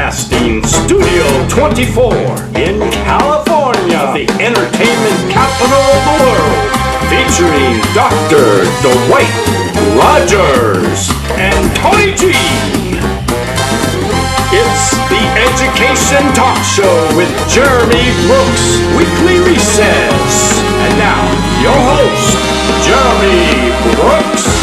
Broadcasting Studio 24 in California, the entertainment capital of the world, featuring Dr. Dwight Rogers and Tony G. It's the Education Talk Show with Jeremy Brooks, Weekly Recess. And now, your host, Jeremy Brooks.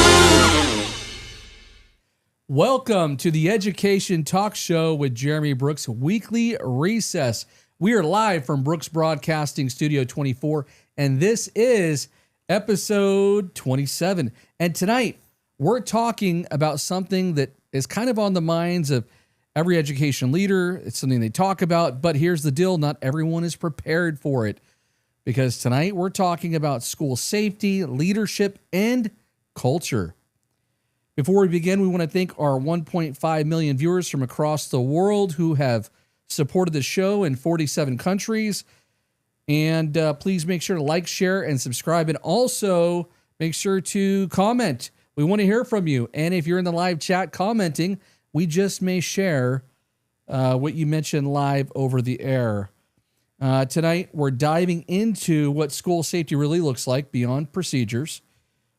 Welcome to the Education Talk Show with Jeremy Brooks, Weekly Recess. We are live from Brooks Broadcasting Studio 24, and this is episode 27. And tonight, we're talking about something that is kind of on the minds of every education leader. It's something they talk about, but here's the deal. Not everyone is prepared for it, because tonight we're talking about school safety, leadership, and culture. Before we begin, we want to thank our 1.5 million viewers from across the world who have supported the show in 47 countries. And please make sure to like, share, and subscribe. And also make sure to comment. We want to hear from you. And if you're in the live chat commenting, we just may share what you mentioned live over the air. Tonight, we're diving into what school safety really looks like beyond procedures,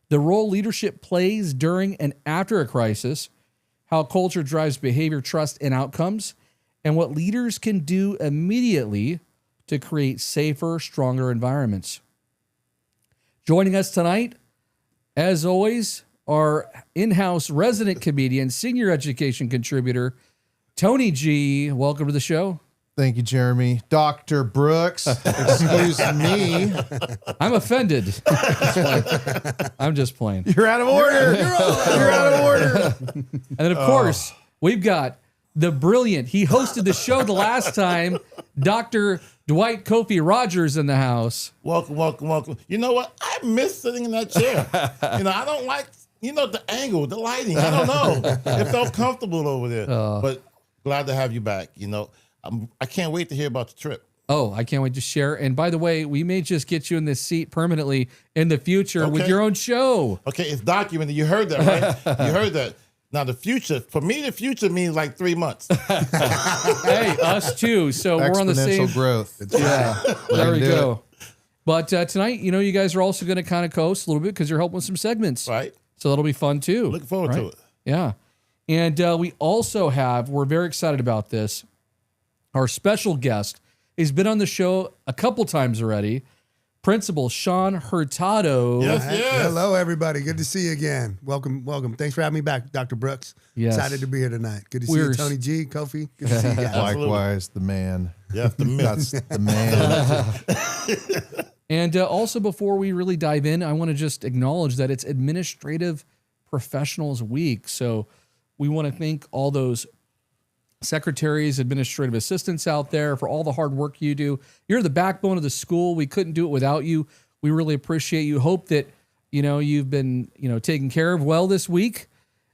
the role leadership plays during and after a crisis, how culture drives behavior, trust, and outcomes, and what leaders can do immediately to create safer, stronger environments. Joining us tonight, as always, our in-house resident comedian, senior education contributor, Tony G. Welcome to the show. Thank you, Jeremy. Dr. Brooks, excuse me. I'm offended. I'm just playing. You're out of order. You're out of order. And then, of course, we've got the brilliant, he hosted the show the last time, Dr. Dwight Kofi Rogers in the house. Welcome, welcome, welcome. You know what? I miss sitting in that chair. I don't like, the angle, the lighting. I don't know. It felt comfortable over there. But glad to have you back. I can't wait to hear about the trip. Oh, I can't wait to share. And by the way, we may just get you in this seat permanently in the future with your own show. Okay, it's documented. You heard that, right? You heard that. Now, the future, for me, the future means like 3 months. Hey, us too. So we're on the same. Exponential growth. Yeah, there we go. But tonight, you guys are also going to kind of coast a little bit because you're helping with some segments. Right. So that'll be fun too. Looking forward to it. Yeah. And we also we're very excited about this. Our special guest has been on the show a couple times already, Principal Shaun Hurtado. Yes. Hello, everybody. Good to see you again. Welcome. Thanks for having me back, Dr. Brooks. Yes. Excited to be here tonight. Good to see you, Tony G, Kofi. Good to see you guys. Likewise, the man. Yes, the myth. That's the man. And also, before we really dive in, I want to just acknowledge that it's Administrative Professionals Week. So we want to thank all those secretaries, administrative assistants out there for all the hard work you do. You're the backbone of the school. We couldn't do it without you. We really appreciate you. Hope that, you've been, taken care of well this week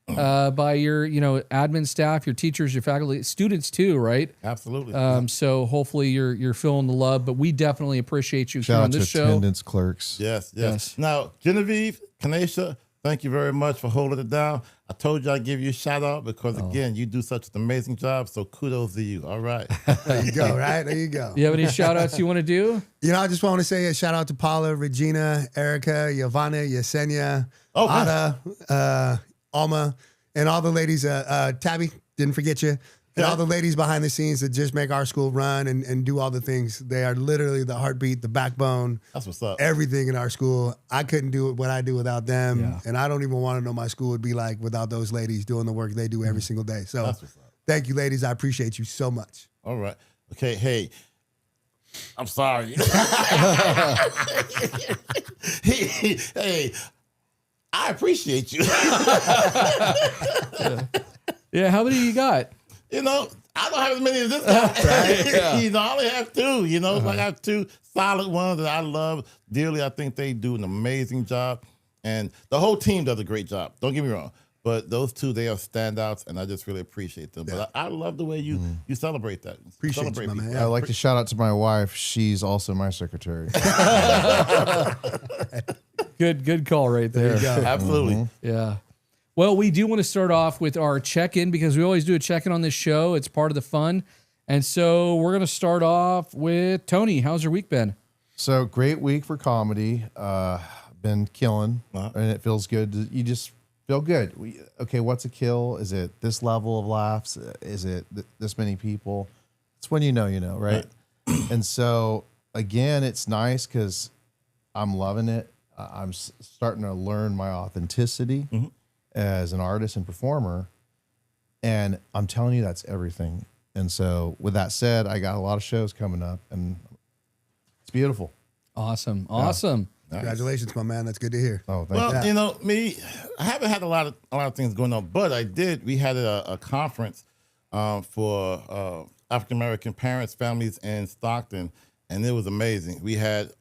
by your, admin staff, your teachers, your faculty, students too, right? Absolutely. So hopefully you're feeling the love, but we definitely appreciate you Shout on out this to show. attendance clerks. Yes. Now, Genevieve, Kanesha, thank you very much for holding it down. I told you I'd give you a shout out because, again, you do such an amazing job. So kudos to you. All right. There you go, right? There you go. You have any shout outs you want to do? I just want to say a shout out to Paula, Regina, Erica, Yvonne, Yesenia, Ada, Alma, and all the ladies. Tabby, didn't forget you. And all the ladies behind the scenes that just make our school run and do all the things. They are literally the heartbeat, the backbone. That's what's up. Everything in our school. I couldn't do what I do without them. Yeah. And I don't even want to know my school would be like without those ladies doing the work they do every single day. So That's what's up. Thank you, ladies. I appreciate you so much. All right. Okay. Hey, I'm sorry. hey, I appreciate you. Yeah, how many you got? I don't have as many as this guy. Right, yeah. I only have two. I have two solid ones that I love dearly. I think they do an amazing job. And the whole team does a great job. Don't get me wrong. But those two, they are standouts, and I just really appreciate them. But I love the way you celebrate that. Appreciate you, my man. I'd like to shout out to my wife. She's also my secretary. Good call right there. There you go. Absolutely. Yeah. Well, we do want to start off with our check-in because we always do a check-in on this show. It's part of the fun. And so we're going to start off with Tony. How's your week been? So great week for comedy. Been killing, and it feels good. You just feel good. Okay, what's a kill? Is it this level of laughs? Is it this many people? It's when you know, right? And so again, it's nice because I'm loving it. I'm starting to learn my authenticity as an artist and performer, and I'm telling you, that's everything. And so, with that said, I got a lot of shows coming up, and it's beautiful. Awesome. Nice. Congratulations, my man. That's good to hear. Oh, thank you. Well, you know, me, I haven't had a lot of things going on, but we had a conference for African American parents, families in Stockton, and it was amazing. We had,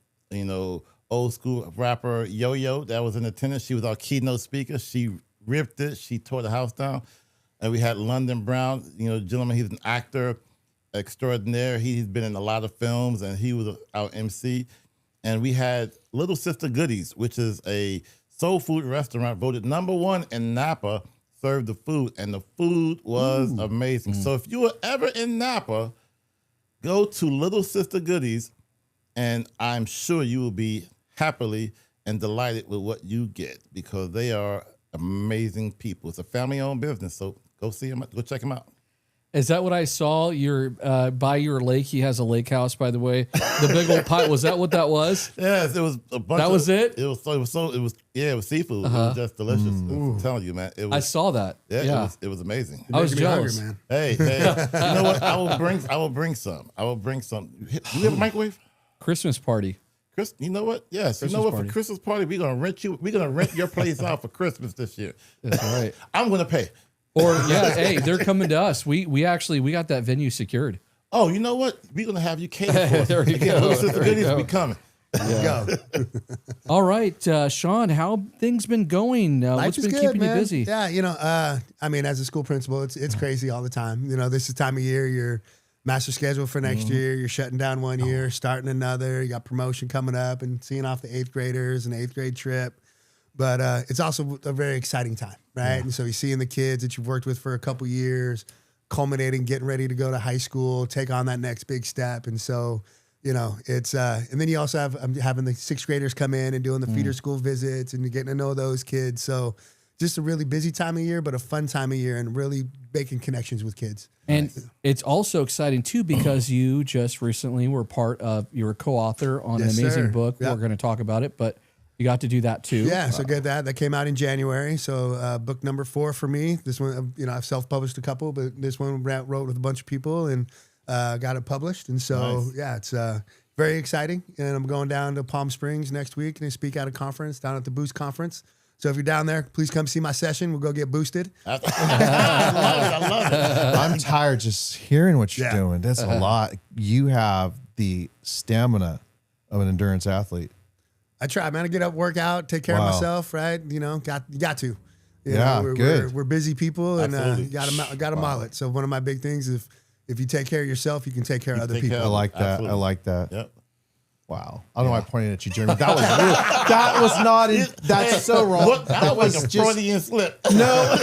old school rapper Yo-Yo that was in attendance. She was our keynote speaker. She ripped it. She tore the house down. And we had London Brown, gentleman, he's an actor extraordinaire. He's been in a lot of films, and he was our MC. And we had Little Sister Goodies, which is a soul food restaurant voted #1 in Napa, served the food, and the food was amazing. So if you were ever in Napa, go to Little Sister Goodies, and I'm sure you will be happily and delighted with what you get because they are amazing people. It's a family-owned business, so go see them. Go check them out. Is that what I saw? You're by your lake. He has a lake house, by the way. The big old pot. Was that what that was? Yes, it was a bunch. That was it. It was seafood. It was just delicious. I'm telling you, man. I saw that. Yeah. It was amazing. I was Making me jealous. hungry, man. Hey, you know what? I will bring some. Do you have a microwave? Christmas party. Chris, you know what? Yes. Christmas you know what? party. For Christmas party, we're gonna rent your place out for Christmas this year. That's right. I'm gonna pay. Or hey, they're coming to us. We got that venue secured. Oh, you know what? We're gonna have you cater for us. There you go. Little Sister There you Goodies go. will be coming. Go. All right, Shaun, how things been going? Life What's is been good, keeping man. you busy? Yeah, I mean, as a school principal, it's crazy all the time. This is the time of year, your master schedule for next year, you're shutting down one year, starting another, you got promotion coming up and seeing off the 8th graders and 8th grade trip. But it's also a very exciting time, right? And so you're seeing the kids that you've worked with for a couple years, culminating, getting ready to go to high school, take on that next big step. And so, it's, and then you also I'm having the 6th graders come in and doing the feeder school visits and you're getting to know those kids. So just a really busy time of year, but a fun time of year and really making connections with kids. And it's also exciting too because you just recently were you were co-author on Yes, an amazing sir. book. Yep. We're going to talk about it, but you got to do that too. Yeah, so good that came out in January. So book number 4 for me. This one, I've self-published a couple, but this one wrote with a bunch of people and got it published. And so it's very exciting. And I'm going down to Palm Springs next week and speak at a conference down at the Boost Conference. So if you're down there, please come see my session. We'll go get boosted. I love it. I'm tired just hearing what you're doing. That's a lot. You have the stamina of an endurance athlete. I try, man. I get up, work out, take care of myself, right? You got to. We're busy people, and got to model it. So one of my big things is if you take care of yourself, you can take care of other people. I like that. Absolutely. I like that. Yep. Wow. I don't know why I pointed at you, Jeremy. That was real. That was not. That's so wrong. That was like a Freudian slip. No.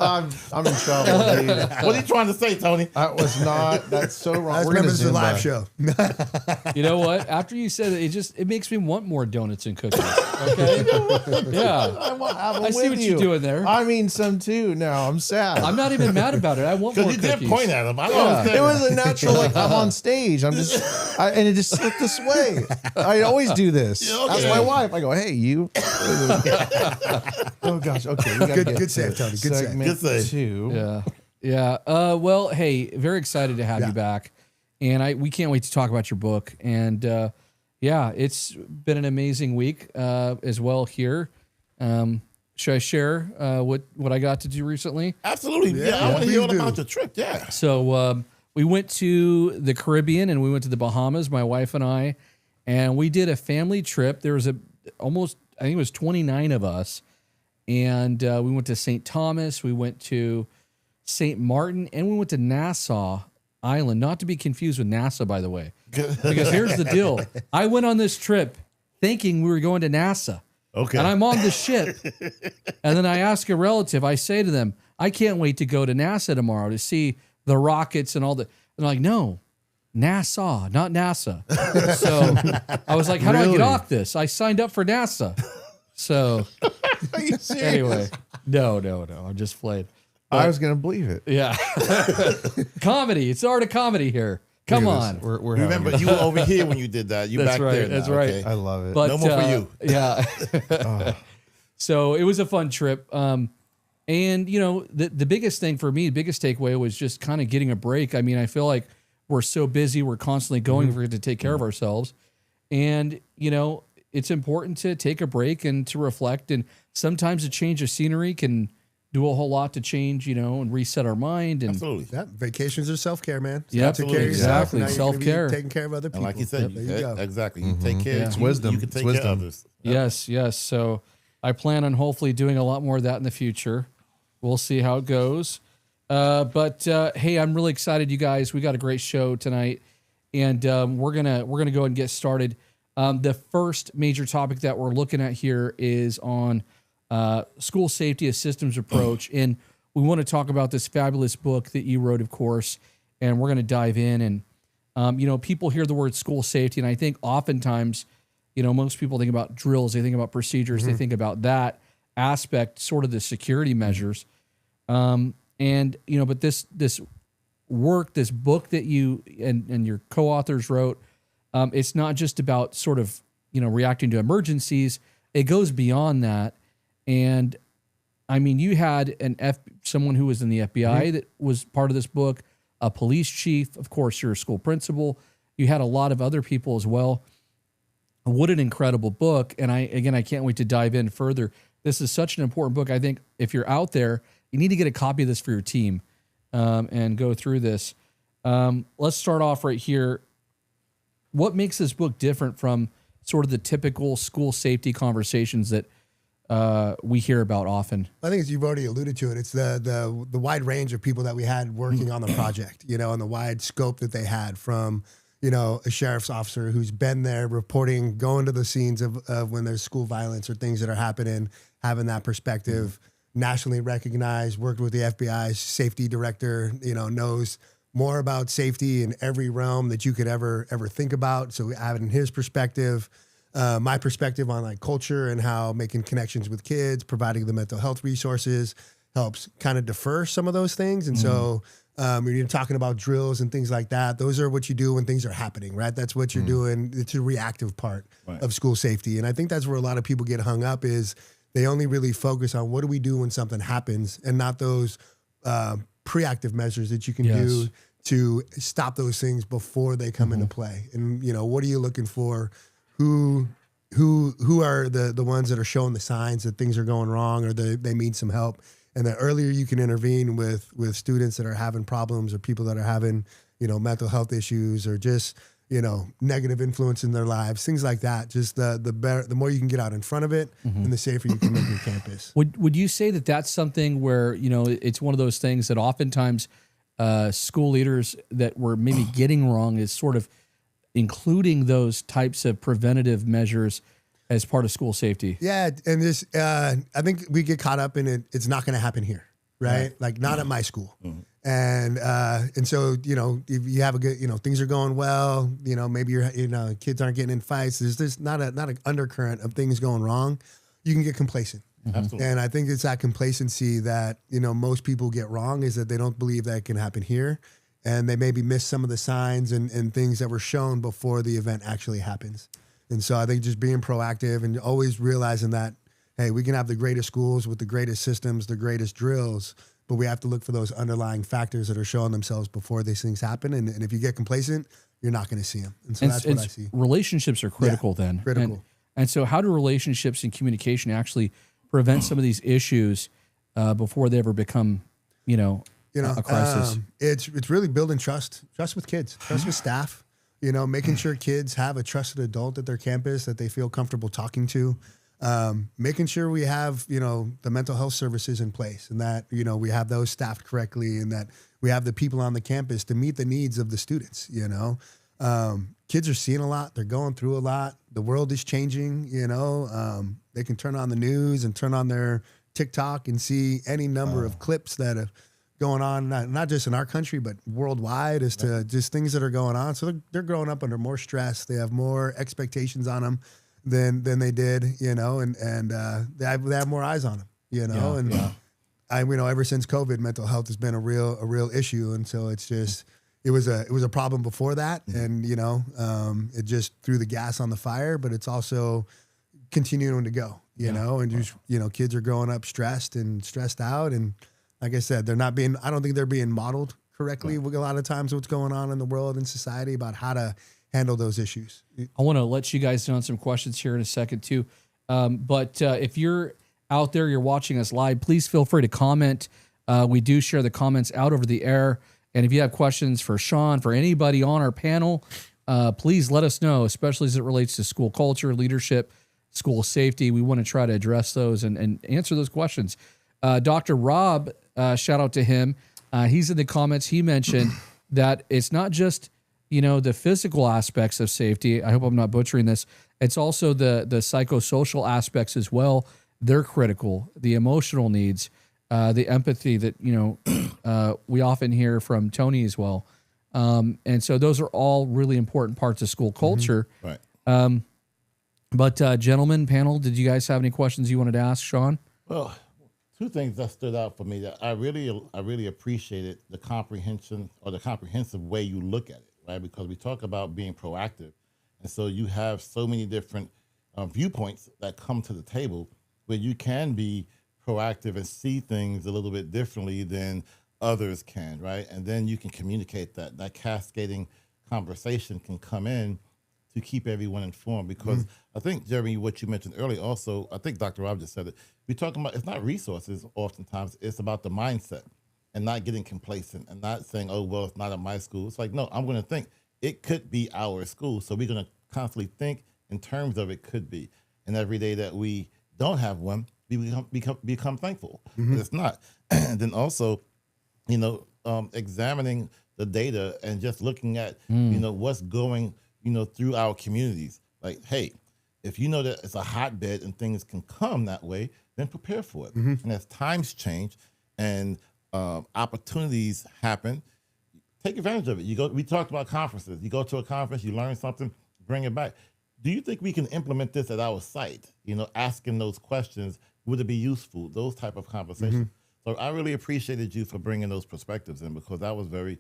I'm in trouble, dude. What are you trying to say, Tony? That was not. That's so wrong. I just We're gonna remember this is a Zumba. live show. You know what? After you said it makes me want more donuts and cookies. Okay. Yeah. I want to have them I see with what you. you're doing there. I mean, some too. Now I'm sad. I'm not even mad about it. I want more Because you cookies. did point at him. I don't understand. It was a natural, like I'm on stage. I'm just, and it just slipped this way. I always do this. Yeah, okay. That's my wife. I go, hey, you. Oh gosh. Okay. We gotta get Good to save, Tony. Good save. segment Good save. 2. Yeah. Well, hey, very excited to have you back. And we can't wait to talk about your book. And it's been an amazing week as well here. Should I share what I got to do recently? Absolutely. Yeah, I want to hear all please about do. your trip. Yeah. So we went to the Caribbean and we went to the Bahamas, my wife and I, and we did a family trip. There was I think it was 29 of us. And we went to St. Thomas, we went to St. Martin, and we went to Nassau Island, not to be confused with NASA, by the way. Because here's the deal. I went on this trip thinking we were going to NASA. Okay. And I'm on the ship. And then I ask a relative, I say to them, I can't wait to go to NASA tomorrow to see the rockets and all the. And they're like, no, NASA, not NASA. So I was like, how do I get off this? I signed up for NASA. So anyway, no. I'm just playing. I was going to believe it. Yeah. Comedy. It's the art of comedy here. Come on. We're Remember, you were over here when you did that. You That's back right. there now, That's right. okay? I love it. But, No more for you. Yeah. So it was a fun trip. And, you know, the biggest thing for me, the biggest takeaway was just kind of getting a break. I mean, I feel like we're so busy. We're constantly going for to take care of ourselves. And, you know, it's important to take a break and to reflect. And sometimes a change of scenery can do a whole lot to change, you know, and reset our mind. And Absolutely. Yeah, vacations are self-care, man. Yeah, Take care of yourself, exactly. and now you're gonna be Self-care. taking care of other people. And like you said, There you go. exactly. You take care. It's you, wisdom. You can It's take care of wisdom. others. yes. So I plan on hopefully doing a lot more of that in the future. We'll see how it goes. But hey, I'm really excited, you guys. We got a great show tonight, and we're gonna go ahead and get started. The first major topic that we're looking at here is on school safety, a systems approach, and we want to talk about this fabulous book that you wrote, of course, and we're going to dive in. And you know, people hear the word school safety, and I think oftentimes, you know, most people think about drills, they think about procedures, they think about that aspect, sort of the security measures. And you know, but this work, this book that you and your co-authors wrote, it's not just about sort of, you know, reacting to emergencies. It goes beyond that. And I mean, you had someone who was in the FBI that was part of this book, a police chief, of course, you're a school principal. You had a lot of other people as well. What an incredible book. And I can't wait to dive in further. This is such an important book. I think if you're out there, you need to get a copy of this for your team and go through this. Let's start off right here. What makes this book different from sort of the typical school safety conversations that we hear about often? I think as you've already alluded to it, it's the wide range of people that we had working on the project, you know, and the wide scope that they had from, you know, a sheriff's officer who's been there reporting, going to the scenes of when there's school violence or things that are happening, having that perspective, nationally recognized, worked with the FBI's safety director, you know, knows more about safety in every realm that you could ever think about. So having his perspective, my perspective on like culture and how making connections with kids, providing the mental health resources helps kind of defer some of those things. And so when you're talking about drills and things like that, those are what you do when things are happening, right? That's what you're doing. It's a reactive part of school safety. And I think that's where a lot of people get hung up is they only really focus on what do we do when something happens and not those preactive measures that you can do to stop those things before they come into play. And, you know, what are you looking for? Who are the ones that are showing the signs that things are going wrong or they need some help? And the earlier you can intervene with students that are having problems or people that are having, you know, mental health issues or just, you know, negative influence in their lives, things like that. Just the better, the more you can get out in front of it and the safer you can make your campus. Would you say that that's something where, you know, it's one of those things that oftentimes school leaders that were maybe getting wrong is sort of including those types of preventative measures as part of school safety? Yeah, and this, I think we get caught up in it. It's not going to happen here, right? Like not at my school. And so, you know, if you have a good, you know, things are going well, you know, maybe kids aren't getting in fights. There's not an undercurrent of things going wrong. You can get complacent. Absolutely. And I think it's that complacency that, you know, most people get wrong is that they don't believe that it can happen here. And they maybe miss some of the signs and things that were shown before the event actually happens. And so I think just being proactive and always realizing that, hey, we can have the greatest schools with the greatest systems, the greatest drills, but we have to look for those underlying factors that are showing themselves before these things happen. And if you get complacent, you're not going to see them. And so that's what I see. Relationships are critical then. Critical. And so how do relationships and communication actually prevent some of these issues before they ever become, a crisis? It's really building trust with kids, trust with staff, making sure kids have a trusted adult at their campus that they feel comfortable talking to, making sure we have, the mental health services in place and that, we have those staffed correctly and that we have the people on the campus to meet the needs of the students, Kids are seeing a lot. They're going through a lot. The world is changing, they can turn on the news and turn on their TikTok and see any number of clips that are going on, not just in our country, but worldwide as to just things that are going on. So they're growing up under more stress. They have more expectations on them than they did, and they have more eyes on them, ever since COVID, mental health has been a real issue. And so it's just, it was a problem before that. And, it just threw the gas on the fire, but it's also continuing to go, and just, kids are growing up stressed out. And like I said, I don't think they're being modeled correctly with a lot of times what's going on in the world and society about how to handle those issues. I want to let you guys know on some questions here in a second too. But if you're out there, you're watching us live, please feel free to comment. We do share the comments out over the air. And if you have questions for Shaun, for anybody on our panel, please let us know, especially as it relates to school culture, leadership, school safety. We want to try to address those and answer those questions. Dr. Rob, shout out to him. He's in the comments. He mentioned that it's not just, the physical aspects of safety. I hope I'm not butchering this. It's also the psychosocial aspects as well. They're critical. The emotional needs, the empathy that, we often hear from Tony as well. And so those are all really important parts of school culture. Right. But gentlemen, panel, did you guys have any questions you wanted to ask Shaun? Well, two things that stood out for me that I really appreciated the comprehension or the comprehensive way you look at it, right? Because we talk about being proactive. And so you have so many different viewpoints that come to the table where you can be proactive and see things a little bit differently than others can, right? And then you can communicate that cascading conversation can come in to keep everyone informed. Because I think, Jeremy, what you mentioned earlier also, I think Dr. Rob just said it, we're talking about, it's not resources oftentimes, it's about the mindset and not getting complacent and not saying, oh, well, it's not at my school. It's like, no, I'm going to think it could be our school. So we're going to constantly think in terms of it could be. And every day that we don't have one, we become thankful. But it's not. And then also, examining the data and just looking at, what's going, through our communities. Like, hey, if you know that it's a hotbed and things can come that way, then prepare for it. And as times change and opportunities happen, take advantage of it. We talked about conferences. You go to a conference, you learn something, bring it back. Do you think we can implement this at our site? Asking those questions, would it be useful? Those type of conversations. So I really appreciated you for bringing those perspectives in, because that was very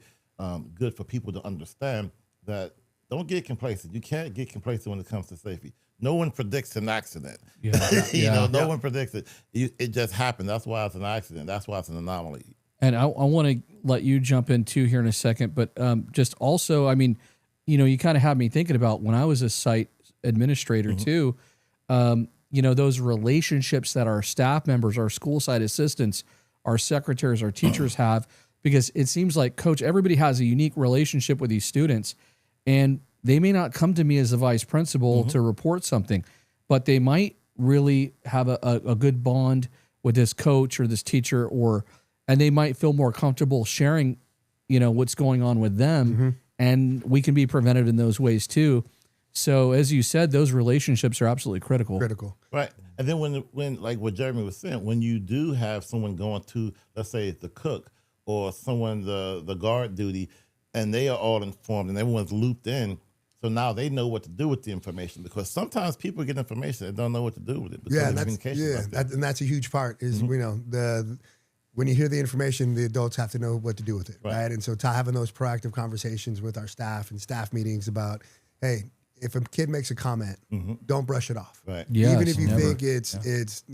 good for people to understand that don't get complacent. You can't get complacent when it comes to safety. No one predicts an accident. No one predicts it. It just happened. That's why it's an accident. That's why it's an anomaly. And I want to let you jump in too here in a second, but just also, you kind of had me thinking about when I was a site administrator too, those relationships that our staff members, our school site assistants, our secretaries, our teachers have, because it seems like, Coach, everybody has a unique relationship with these students, and they may not come to me as a vice principal to report something, but they might really have a good bond with this coach or this teacher, and they might feel more comfortable sharing, what's going on with them, and we can be prevented in those ways too. So as you said, those relationships are absolutely critical. Right. And then when like what Jeremy was saying, when you do have someone going to, let's say, the cook or someone the guard duty, and they are all informed and everyone's looped in, so now they know what to do with the information, because sometimes people get information and don't know what to do with it. And that's a huge part is, when you hear the information, the adults have to know what to do with it, right? And so having those proactive conversations with our staff and staff meetings about, hey, if a kid makes a comment, don't brush it off. Right. Yes, even if you think it's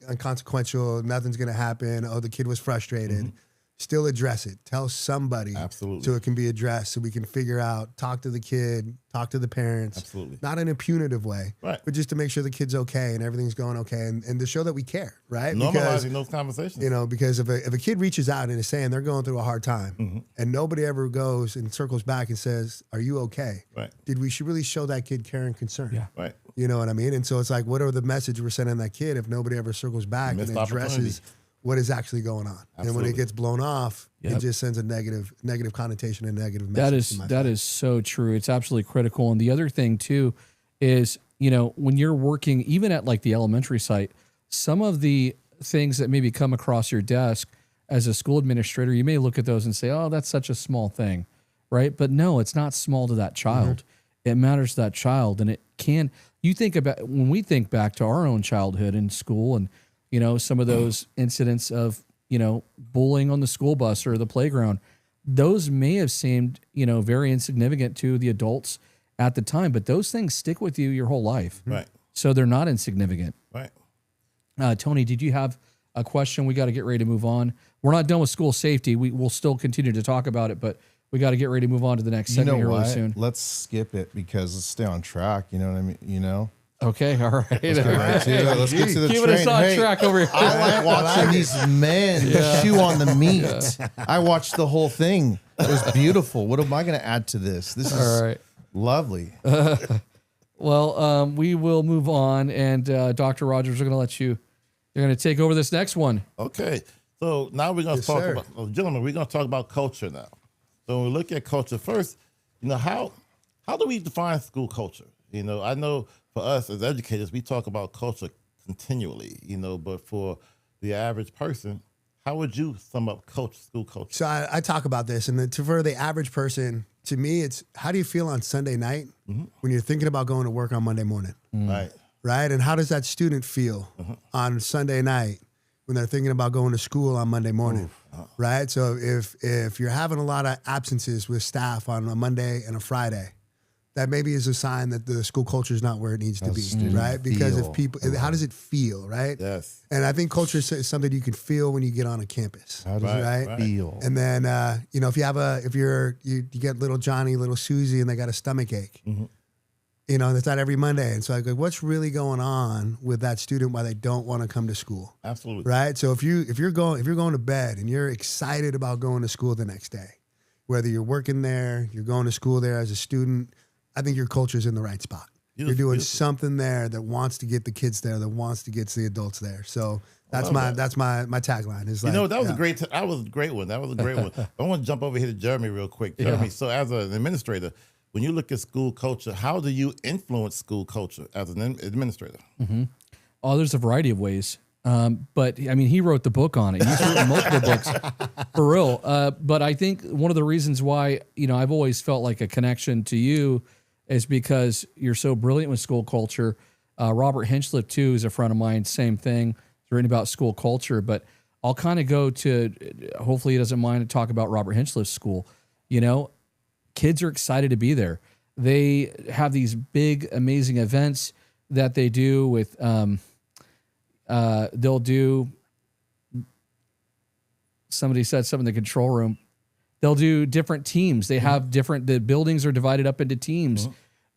inconsequential, nothing's going to happen. Oh, the kid was frustrated. Still address it. Tell somebody. Absolutely. So it can be addressed, so we can figure out, talk to the kid, talk to the parents. Absolutely. Not in a punitive way, right, but just to make sure the kid's okay and everything's going okay, and to show that we care, right? Normalizing those conversations. Because if a kid reaches out and is saying they're going through a hard time, and nobody ever goes and circles back and says, are you okay? Right. Should really show that kid care and concern? Yeah. Right. You know what I mean? And so it's like, what are the message we're sending that kid if nobody ever circles back and addresses what is actually going on. And when Absolutely. it gets blown off, Yep. it just sends a negative connotation and negative message. That is so true. It's absolutely critical. And the other thing too is, when you're working even at like the elementary site, some of the things that maybe come across your desk as a school administrator, you may look at those and say, "Oh, that's such a small thing." Right? But no, it's not small to that child. It matters to that child, and it can. You think about when we think back to our own childhood in school and some of those incidents of, bullying on the school bus or the playground, those may have seemed, very insignificant to the adults at the time, but those things stick with you your whole life. Right. So they're not insignificant. Right. Tony, did you have a question? We got to get ready to move on. We're not done with school safety. We will still continue to talk about it, but we got to get ready to move on to the next segment here really soon. Let's skip it because let's stay on track. You know what I mean? Okay, all right. Let's get to the Keeping train. us on Hey, track over here. I like watching these men chew on the meat. I watched the whole thing. It was beautiful. What am I going to add to this? This is All right. lovely. Well, we will move on, and Dr. Rogers, we're going to let you. You're going to take over this next one. Okay. So now we're going to talk about, gentlemen, we're going to talk about culture now. So when we look at culture first, how do we define school culture? I know for us as educators, we talk about culture continually, but for the average person, how would you sum up school culture? So I talk about this, and for the average person, to me, it's how do you feel on Sunday night when you're thinking about going to work on Monday morning? Right. Right? And how does that student feel on Sunday night when they're thinking about going to school on Monday morning? Right? So if you're having a lot of absences with staff on a Monday and a Friday, that maybe is a sign that the school culture is not where it needs to be, right? Because if people, how does it feel, right? Yes. And I think culture is something you can feel when you get on a campus. How does it feel? And then, if you get little Johnny, little Susie, and they got a stomach ache, that's not every Monday. And so I go, what's really going on with that student why they don't want to come to school? Absolutely. Right. So if you're going to bed and you're excited about going to school the next day, whether you're working there, you're going to school there as a student, I think your culture's in the right spot. You're doing something there that wants to get the kids there, that wants to get the adults there. So that's my tagline. Is that was a great one. That was a great one. I want to jump over here to Jeremy real quick. Jeremy, so as an administrator, when you look at school culture, how do you influence school culture as an administrator? Oh, there's a variety of ways. But I mean, he wrote the book on it. He's written multiple books for real. But I think one of the reasons why, I've always felt like a connection to you is because you're so brilliant with school culture. Robert Hinchliffe too is a friend of mine. Same thing. He's written about school culture, but I'll kind of go to, hopefully he doesn't mind to talk about Robert Hinchliffe's school. Kids are excited to be there. They have these big, amazing events that they do with, they'll do, somebody said something in the control room. They'll do different teams. They have the buildings are divided up into teams.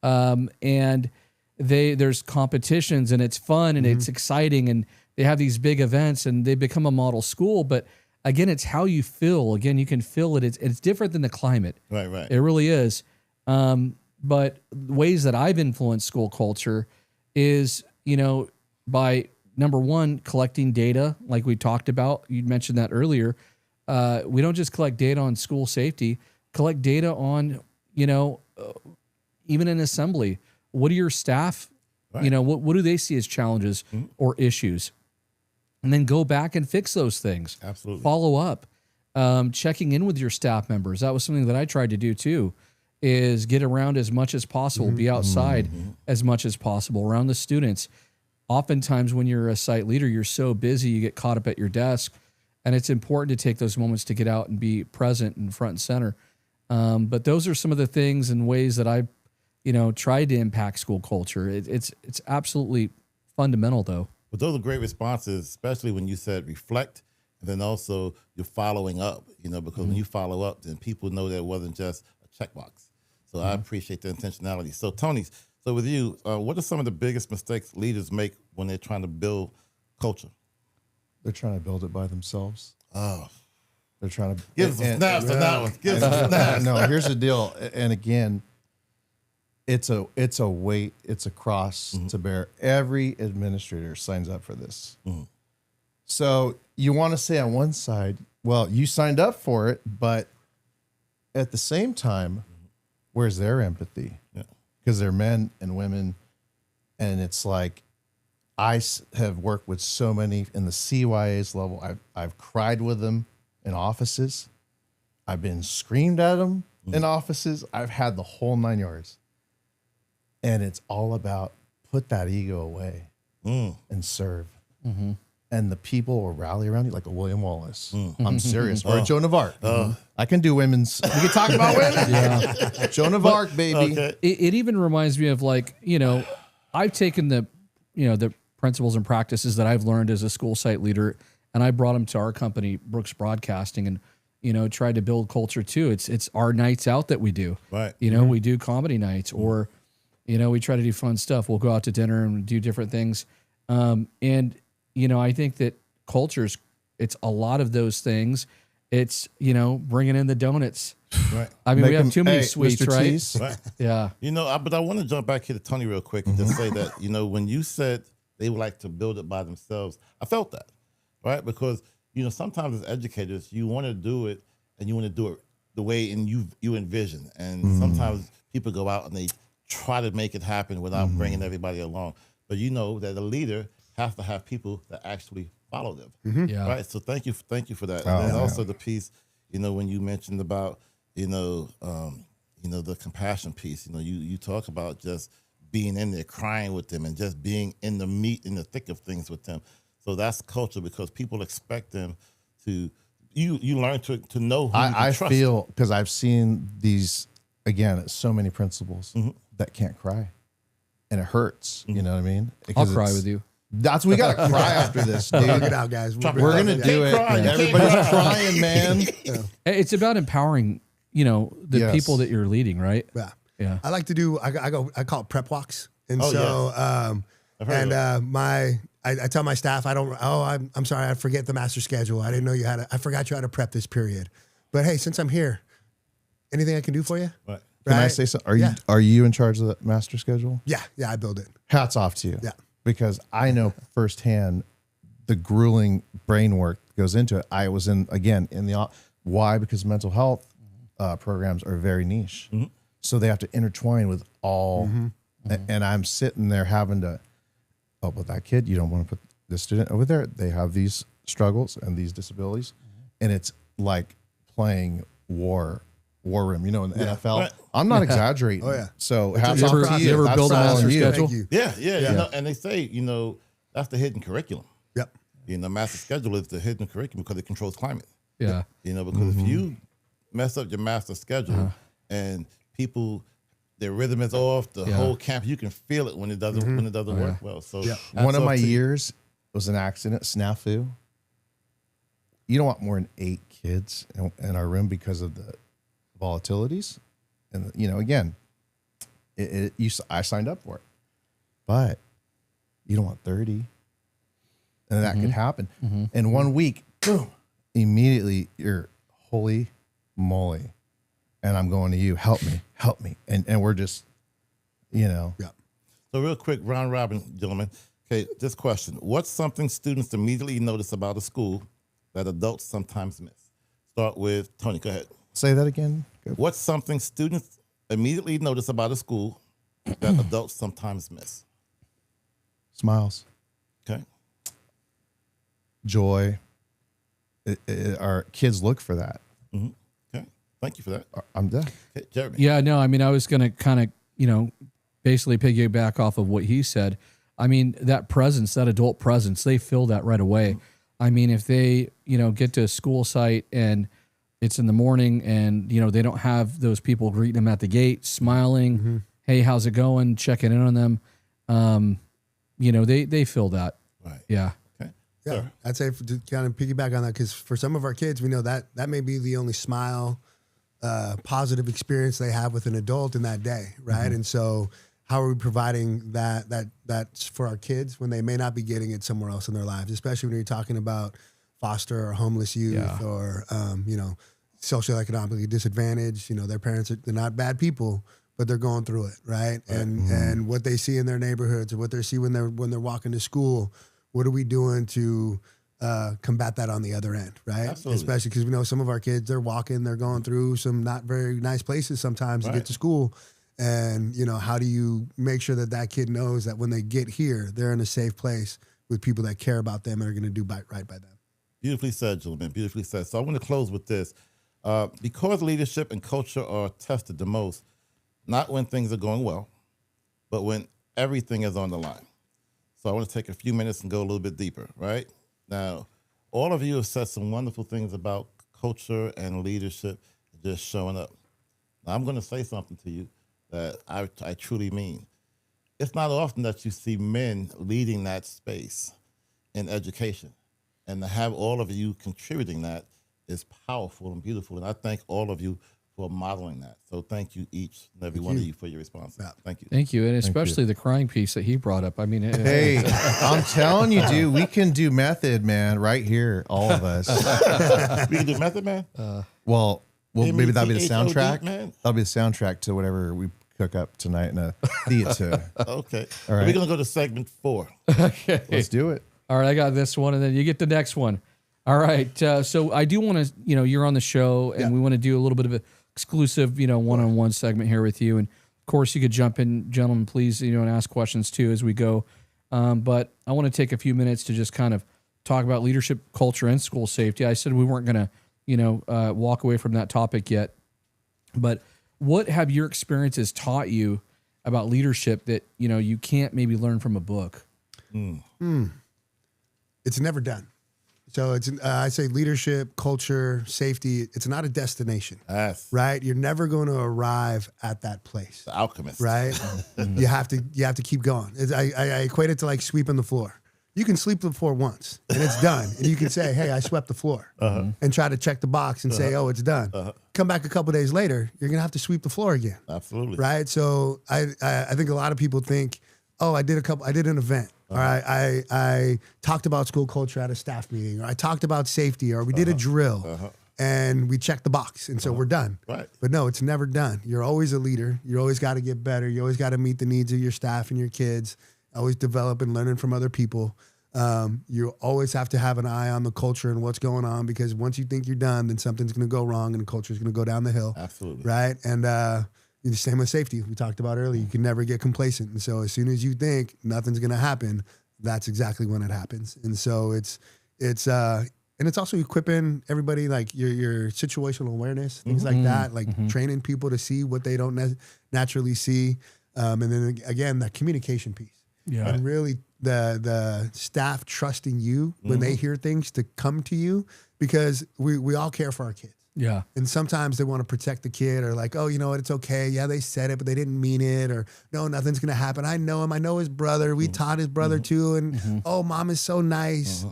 And there's competitions and it's fun and it's exciting and they have these big events and they become a model school. But again, it's how you feel. Again, you can feel it. It's different than the climate. Right. It really is. But ways that I've influenced school culture is, by number one, collecting data like we talked about. You mentioned that earlier. We don't just collect data on school safety, collect data on, even in assembly. What do your staff, what do they see as challenges or issues? And then go back and fix those things. Absolutely. Follow up. Checking in with your staff members. That was something that I tried to do too, is get around as much as possible, be outside as much as possible, around the students. Oftentimes when you're a site leader, you're so busy, you get caught up at your desk. And it's important to take those moments to get out and be present and front and center. But those are some of the things and ways that I've, tried to impact school culture. It's absolutely fundamental, though. But those are great responses, especially when you said reflect, and then also you're following up. Because when you follow up, then people know that it wasn't just a checkbox. So I appreciate the intentionality. So Tony, with you, what are some of the biggest mistakes leaders make when they're trying to build culture? They're trying to build it by themselves. Oh, they're trying to give us some snaps on that one. Give us some snaps. No, here's the deal. And again, it's a weight, it's a cross to bear. Every administrator signs up for this. So you want to say on one side, well, you signed up for it, but at the same time, where's their empathy? Because they're men and women, and it's like have worked with so many in the CYA's level. I've cried with them in offices. I've been screamed at them in offices. I've had the whole 9 yards. And it's all about put that ego away and serve. And the people will rally around you like a William Wallace. I'm serious. Or a Joan of Arc. I can do women's. We can talk about women. Joan of Arc, baby. Okay. It even reminds me of like, I've taken the principles and practices that I've learned as a school site leader, and I brought them to our company, Brooks Broadcasting, and tried to build culture too. It's our nights out that we do. Right. We do comedy nights, or we try to do fun stuff. We'll go out to dinner and do different things. And I think that cultures, it's a lot of those things. It's bringing in the donuts. Right. I mean, we have too many Hey, sweets, Mr. right? Cheese. Right. Yeah. But I want to jump back here to Tony real quick and just say that, when you said they would like to build it by themselves, I felt that, right? Because, sometimes as educators, you want to do it and you want to do it the way you envision. And sometimes people go out and they try to make it happen without bringing everybody along. But that a leader has to have people that actually follow them. Yeah. Right. So thank you for that. And then also the piece, when you mentioned about, the compassion piece, you talk about just being in there crying with them and just being in the thick of things with them. So that's culture, because people expect them to, you learn to know who you can I trust. feel, because I've seen these, again, so many principals that can't cry. And it hurts. You know what I mean? I'll Because cry it's- with you. We got to cry after this, dude. Hug it out, guys. We're going to do it. cry. You can't Everybody's crying, man. It's about empowering, the Yes. people that you're leading, right? Yeah. Yeah. I like to do. I call it prep walks, and Oh, so I've heard of I tell my staff I'm sorry, I forget the master schedule. I didn't know I forgot you had to prep this period. But hey, since I'm here, anything I can do for you? Right. Can I Right? say something? Are you in charge of the master schedule? Yeah, I build it. Hats off to you. Yeah. Because I know firsthand the grueling brain work that goes into it. I was in the why? Because mental health programs are very niche. So they have to intertwine with all, and I'm sitting there having to, with that kid, you don't want to put this student over there. They have these struggles and these disabilities. And it's like playing war room, in the NFL. Right. I'm not exaggerating. Oh, yeah. So hats You off ever, to you you. ever That's build a all master you. schedule? Thank you. Yeah. And they say, that's the hidden curriculum. Yep. Master schedule is the hidden curriculum because it controls climate. Yeah. Because if you mess up your master schedule and people, their rhythm is off, the whole camp, you can feel it when it doesn't work well. So hats One of off my to you. years was an accident, snafu. You don't want more than 8 kids in our room because of the volatilities. And, again, I signed up for it. But you don't want 30. And that could happen. In 1 week, boom, immediately you're, holy moly. And I'm going to you, help me. And we're just, Yeah. So real quick, round robin, gentlemen. Okay, this question. What's something students immediately notice about a school that adults sometimes miss? Start with Tony, go ahead. say that again. What's something students immediately notice about a school that adults sometimes miss? Smiles, Okay. joy. Our kids look for that. Okay. Thank you for that. I'm done. Okay, Jeremy. Yeah, no, I mean, I was going to kind of, basically piggyback off of what he said. I mean, that presence, that adult presence, they feel that right away. I mean, if they, get to a school site and it's in the morning and, they don't have those people greeting them at the gate, smiling, hey, how's it going? Checking in on them. They feel that. Right. Yeah. Okay. Yeah, Sir. I'd say to kind of piggyback on that, because for some of our kids, we know that may be the only smile, positive experience they have with an adult in that day, right? And so, how are we providing that's for our kids when they may not be getting it somewhere else in their lives, especially when you're talking about foster or homeless youth or socioeconomically disadvantaged. Their parents they're not bad people, but they're going through it, right? And what they see in their neighborhoods, or what they see when they're walking to school. What are we doing to combat that on the other end, right? Absolutely. Especially because we know some of our kids, they're going through some not very nice places sometimes to get to school. And, you know, how do you make sure that that kid knows that when they get here, they're in a safe place with people that care about them and are going to do right by them? Beautifully said, gentlemen. Beautifully said. So I want to close with this. Because leadership and culture are tested the most, not when things are going well, but when everything is on the line. So I want to take a few minutes and go a little bit deeper, right? Now, all of you have said some wonderful things about culture and leadership just showing up. Now, I'm going to say something to you that I truly mean. It's not often that you see men leading that space in education. And to have all of you contributing that is powerful and beautiful. And I thank all of you for modeling that. So thank you each and every one of you for your response. Thank you. Thank you. And especially the crying piece that he brought up. I mean, Hey, I'm telling you, dude, we can do method, man, right here, all of us. We can do Method Man? Well, maybe that'll be the M-E-T-H-O-D, soundtrack. man. That'll be the soundtrack to whatever we cook up tonight in a theater. Okay. All right. We're going to go to segment 4. okay. Let's do it. All right, I got this one, and then you get the next one. All right, so I do want to, you're on the show, and we want to do a little bit of an exclusive, one-on-one segment here with you. And of course, you could jump in, gentlemen, please, and ask questions too as we go. But I want to take a few minutes to just kind of talk about leadership, culture, and school safety. I said we weren't going to, walk away from that topic yet. But what have your experiences taught you about leadership that you can't maybe learn from a book? It's never done. So it's I say leadership, culture, safety. It's not a destination, Yes. right? You're never going to arrive at that place, The Alchemist. right? you have to keep going. I equate it to like sweeping the floor. You can sweep the floor once and it's done, and you can say, "Hey, I swept the floor," and try to check the box and say, "Oh, it's done." Come back a couple days later, you're gonna have to sweep the floor again, Absolutely. right? So I think a lot of people think, "Oh, I did an event." Or I talked about school culture at a staff meeting, or I talked about safety, or we did a drill and we checked the box. And so we're done. Right. But no, it's never done. You're always a leader. You always got to get better. You always got to meet the needs of your staff and your kids, always develop and learning from other people. You always have to have an eye on the culture and what's going on, because once you think you're done, then something's going to go wrong and the culture is going to go down the hill. Absolutely. Right. And, the same with safety. We talked about earlier. You can never get complacent. And so as soon as you think nothing's going to happen, that's exactly when it happens. And so it's also equipping everybody, like your situational awareness, things like that, like training people to see what they don't naturally see. And then again, that communication piece. Yeah. And really the staff trusting you when they hear things to come to you, because we all care for our kids. Yeah. And sometimes they want to protect the kid, or like, "Oh, you know what? It's okay. Yeah, they said it, but they didn't mean it." Or, "No, nothing's going to happen. I know him. I know his brother. We taught his brother too. And oh, mom is so nice."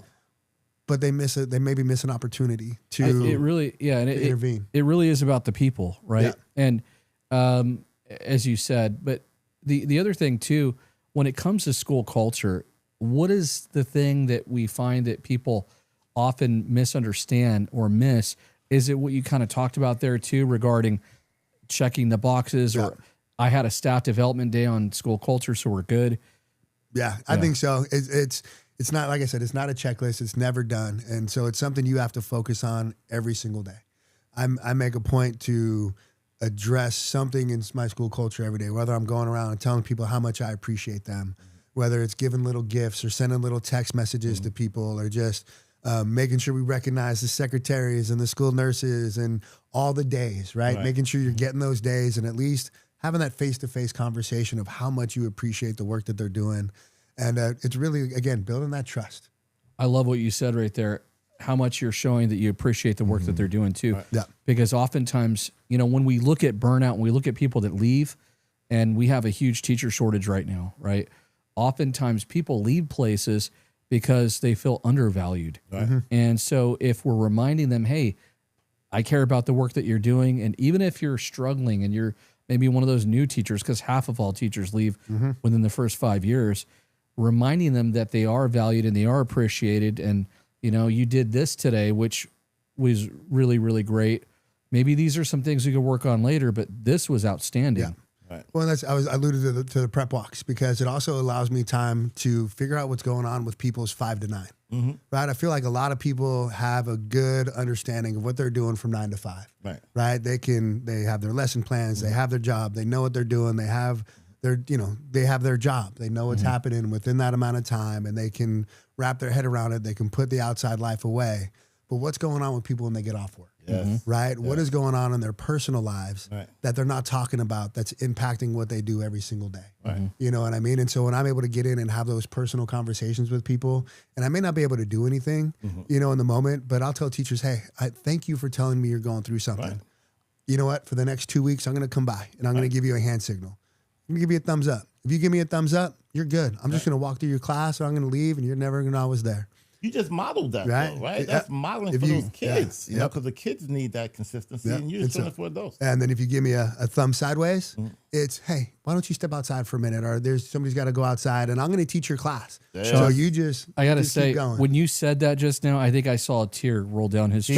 But they maybe miss an opportunity to intervene. It really is about the people, right? Yeah. And as you said, but the other thing too, when it comes to school culture, what is the thing that we find that people often misunderstand or miss? Is it what you kind of talked about there too, regarding checking the boxes, or I had a staff development day on school culture, so we're good? Yeah, I think so. It's not, like I said, it's not a checklist. It's never done. And so it's something you have to focus on every single day. I make a point to address something in my school culture every day, whether I'm going around and telling people how much I appreciate them, whether it's giving little gifts or sending little text messages to people, or just making sure we recognize the secretaries and the school nurses and all the days, right? Making sure you're getting those days, and at least having that face-to-face conversation of how much you appreciate the work that they're doing. And it's really, again, building that trust. I love what you said right there, how much you're showing that you appreciate the work that they're doing too. Yeah. Because oftentimes, when we look at burnout, when we look at people that leave, and we have a huge teacher shortage right now, right? Oftentimes people leave places because they feel undervalued. And so if we're reminding them, "Hey, I care about the work that you're doing," and even if you're struggling and you're maybe one of those new teachers, because half of all teachers leave within the first 5 years, reminding them that they are valued and they are appreciated, and you did this today, which was really, really great. Maybe these are some things we could work on later, but this was outstanding. Yeah. Well, I alluded to the prep walks because it also allows me time to figure out what's going on with people's 5 to 9. Right? I feel like a lot of people have a good understanding of what they're doing from 9 to 5. Right? They have their lesson plans, they have their job, they know what they're doing, they have their job, they know what's happening within that amount of time, and they can wrap their head around it. They can put the outside life away. But what's going on with people when they get off work? Right? What is going on in their personal lives that they're not talking about that's impacting what they do every single day? You know what I mean? And so when I'm able to get in and have those personal conversations with people, and I may not be able to do anything, in the moment, but I'll tell teachers, hey, I thank you for telling me you're going through something. You know what? For the next 2 weeks, I'm going to come by and I'm going to give you a hand signal. I'm going to give you a thumbs up. If you give me a thumbs up, you're good. I'm just going to walk through your class, or I'm going to leave, and you're never going to know I was there. You just modeled that, though, right? That's modeling for those kids, because the kids need that consistency, and you're doing it for adults. And then if you give me a thumb sideways, it's, hey, why don't you step outside for a minute? Or somebody's got to go outside, and I'm going to teach your class. So you just, I got to just say, keep going. when you said that just now, I think I saw a tear roll down his cheek.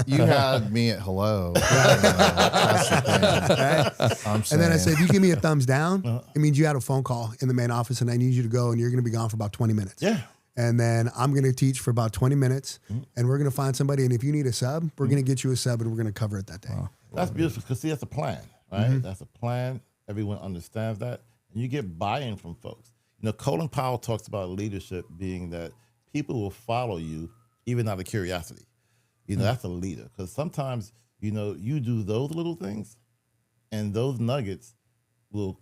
You had me at hello. That's the thing. And then I said, if you give me a thumbs down, it means you had a phone call in the main office, and I need you to go, and you're going to be gone for about 20 minutes. And then I'm going to teach for about 20 minutes, and we're going to find somebody. And if you need a sub, we're going to get you a sub, and we're going to cover it that day. That's beautiful, because see, that's a plan, right? That's a plan. Everyone understands that, and you get buy-in from folks. Colin Powell talks about leadership being that people will follow you even out of curiosity. That's a leader, because sometimes you do those little things, and those nuggets will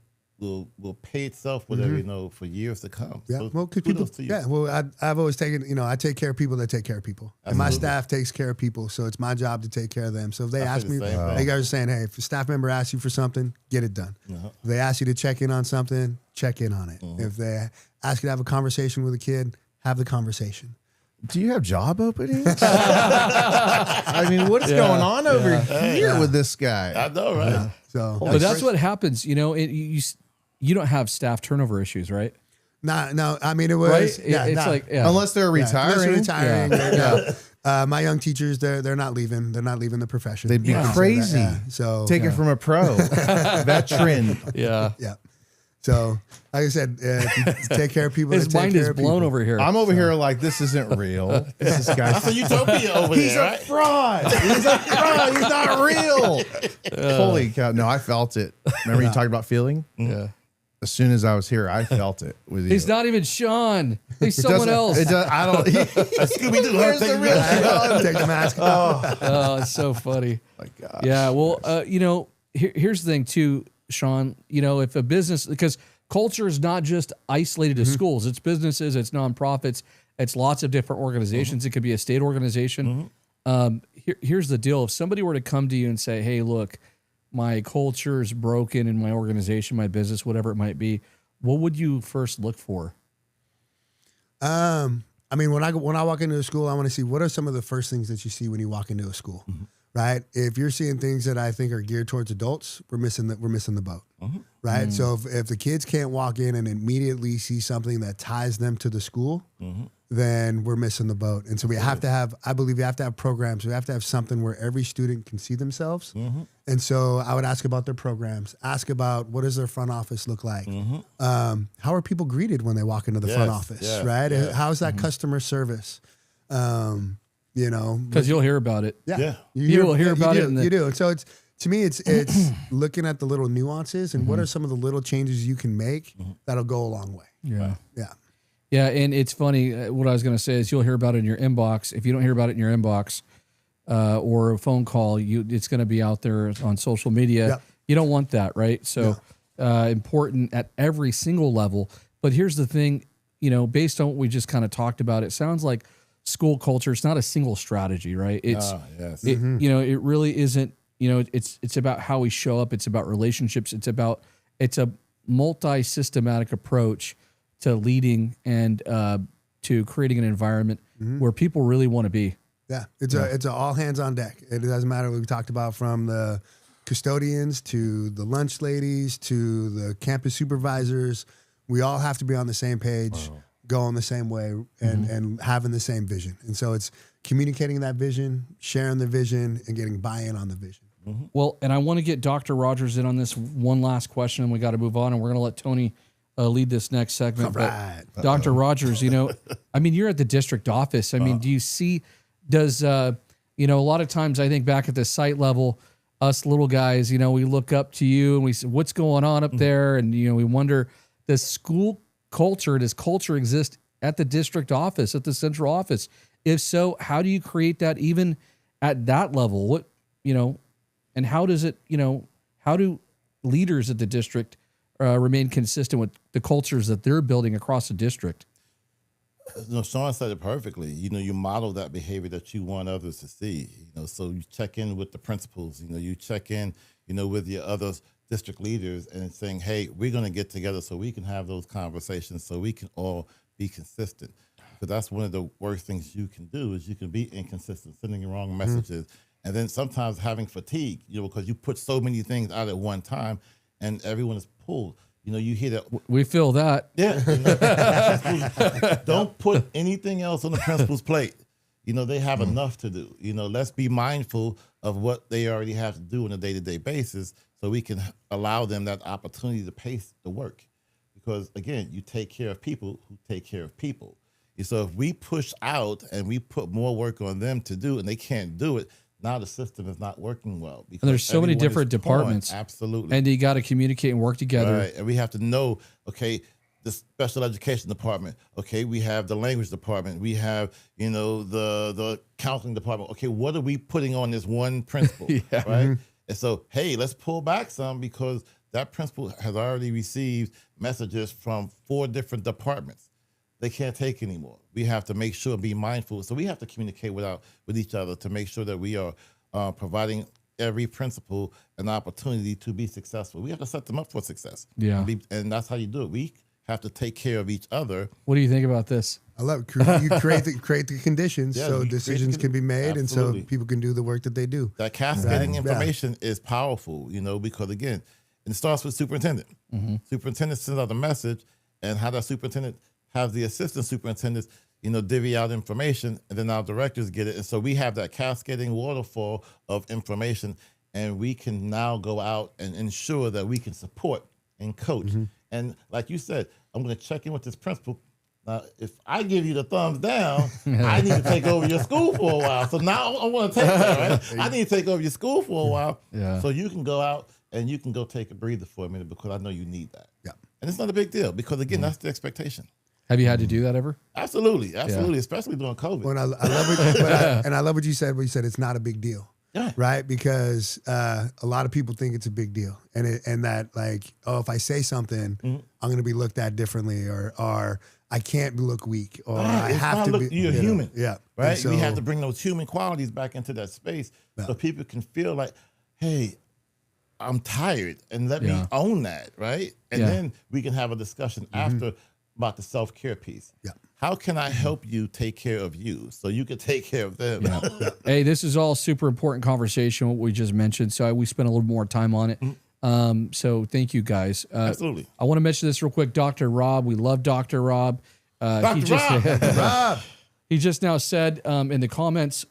pay itself, whatever, for years to come. So well, people, well, I've always taken, I take care of people that take care of people. And my staff takes care of people, so it's my job to take care of them. So if they ask me, they guys are saying, hey, if a staff member asks you for something, get it done. If they ask you to check in on something, check in on it. If they ask you to have a conversation with a kid, have the conversation. Do you have job openings? I mean, what's going on over here with this guy? I know, right? So, but that's what happens, you don't have staff turnover issues, right? No. I mean, it was Unless they're retiring. My young teachers, they're not leaving. They're not leaving the profession. They'd be crazy. So take it from a pro, veteran. Yeah. So, like I said, take care of people. His mind is blown over here. I'm over here like, this isn't real. This is That's a utopia over He's there, a right? fraud. He's a fraud. He's not real. Holy cow. No, I felt it. Remember you talked about feeling? Yeah. As soon as I was here, I felt it with you. He's not even Sean. He's someone else. I don't. Scooby-Doo. Where's the real Sean? Take the mask. Oh, it's so funny. My gosh. Yeah. Well, here's the thing too, Sean. If a business, because culture is not just isolated to schools, it's businesses, it's nonprofits, it's lots of different organizations. It could be a state organization. Here's the deal: if somebody were to come to you and say, "Hey, look, my culture is broken in my organization, my business, whatever it might be," what would you first look for? I mean, when I walk into a school, I want to see what are some of the first things that you see when you walk into a school, right? If you're seeing things that I think are geared towards adults, we're missing the boat, right? So if the kids can't walk in and immediately see something that ties them to the school, then we're missing the boat. And so we have to have, I believe, we have to have programs. We have to have something where every student can see themselves. And so I would ask about their programs, ask about what does their front office look like? How are people greeted when they walk into the front office, right? How's that customer service? Because you'll hear about it. You will hear about it. You do. And so to me, it's looking at the little nuances and what are some of the little changes you can make that'll go a long way. Yeah, and it's funny. What I was going to say is you'll hear about it in your inbox. If you don't hear about it in your inbox or a phone call, it's going to be out there on social media. You don't want that, right? So important at every single level. But here's the thing, based on what we just kind of talked about, it sounds like school culture, it's not a single strategy, right? It's it really isn't. It's about how we show up. It's about relationships. It's a multi-systematic approach to leading and to creating an environment where people really want to be. Yeah, it's a all hands on deck. It doesn't matter what we talked about, from the custodians to the lunch ladies to the campus supervisors. We all have to be on the same page, going the same way, and having the same vision. And so it's communicating that vision, sharing the vision, and getting buy-in on the vision. Well, and I want to get Dr. Rogers in on this one last question, and we got to move on, and we're going to let Tony lead this next segment. All right. But Dr. Rogers, I mean, you're at the district office. I mean, do you see, a lot of times I think back at the site level, us little guys, we look up to you and we say, what's going on up there? And, we wonder, does culture exist at the district office, at the central office? If so, how do you create that even at that level? What, and how does it, how do leaders at the district remain consistent with the cultures that they're building across the district? Shaun said it perfectly. You model that behavior that you want others to see. So you check in with the principals. You check in, with your other district leaders and saying, hey, we're going to get together so we can have those conversations, so we can all be consistent. Because that's one of the worst things you can do is you can be inconsistent, sending the wrong messages, and then sometimes having fatigue. Because you put so many things out at one time, and everyone is pulled. You hear that. We feel that. Yeah. Don't put anything else on the principal's plate. They have enough to do. Let's be mindful of what they already have to do on a day-to-day basis so we can allow them that opportunity to pace the work. Because, again, you take care of people who take care of people. So if we push out and we put more work on them to do and they can't do it, now the system is not working well. And there's so many different departments. Absolutely. And you got to communicate and work together. Right. And we have to know, okay, the special education department. Okay, we have the language department. We have, the counseling department. Okay, what are we putting on this one principal? Right? And so, hey, let's pull back some because that principal has already received messages from 4 different departments. They can't take anymore. We have to make sure and be mindful. So we have to communicate with each other to make sure that we are providing every principal an opportunity to be successful. We have to set them up for success. Yeah. And that's how you do it. We have to take care of each other. What do you think about this? I love it. You create the conditions so decisions can be made. Absolutely. And so people can do the work that they do. That cascading information is powerful, because, again, it starts with superintendent. Superintendent sends out a message, and how that superintendent have the assistant superintendents, divvy out information, and then our directors get it. And so we have that cascading waterfall of information, and we can now go out and ensure that we can support and coach. And like you said, I'm going to check in with this principal. Now, if I give you the thumbs down, I need to take over your school for a while. So now I want to take that, right? I need to take over your school for a while so you can go out and you can go take a breather for a minute because I know you need that. Yeah. And it's not a big deal because, again, that's the expectation. Have you had to do that ever? Absolutely, especially during COVID. When I love I love what you said. But you said it's not a big deal, right? Because a lot of people think it's a big deal, and that if I say something, I'm going to be looked at differently, or I can't look weak, or I have to be. You're human, right? So, we have to bring those human qualities back into that space so people can feel like, hey, I'm tired, and let me own that, right? And then we can have a discussion after about the self-care piece. Yeah. How can I help you take care of you so you can take care of them? Hey, this is all super important conversation, what we just mentioned. So we spent a little more time on it. So thank you guys. Absolutely. I want to mention this real quick. Dr. Rob, we love Dr. Rob. Rob. He just now said in the comments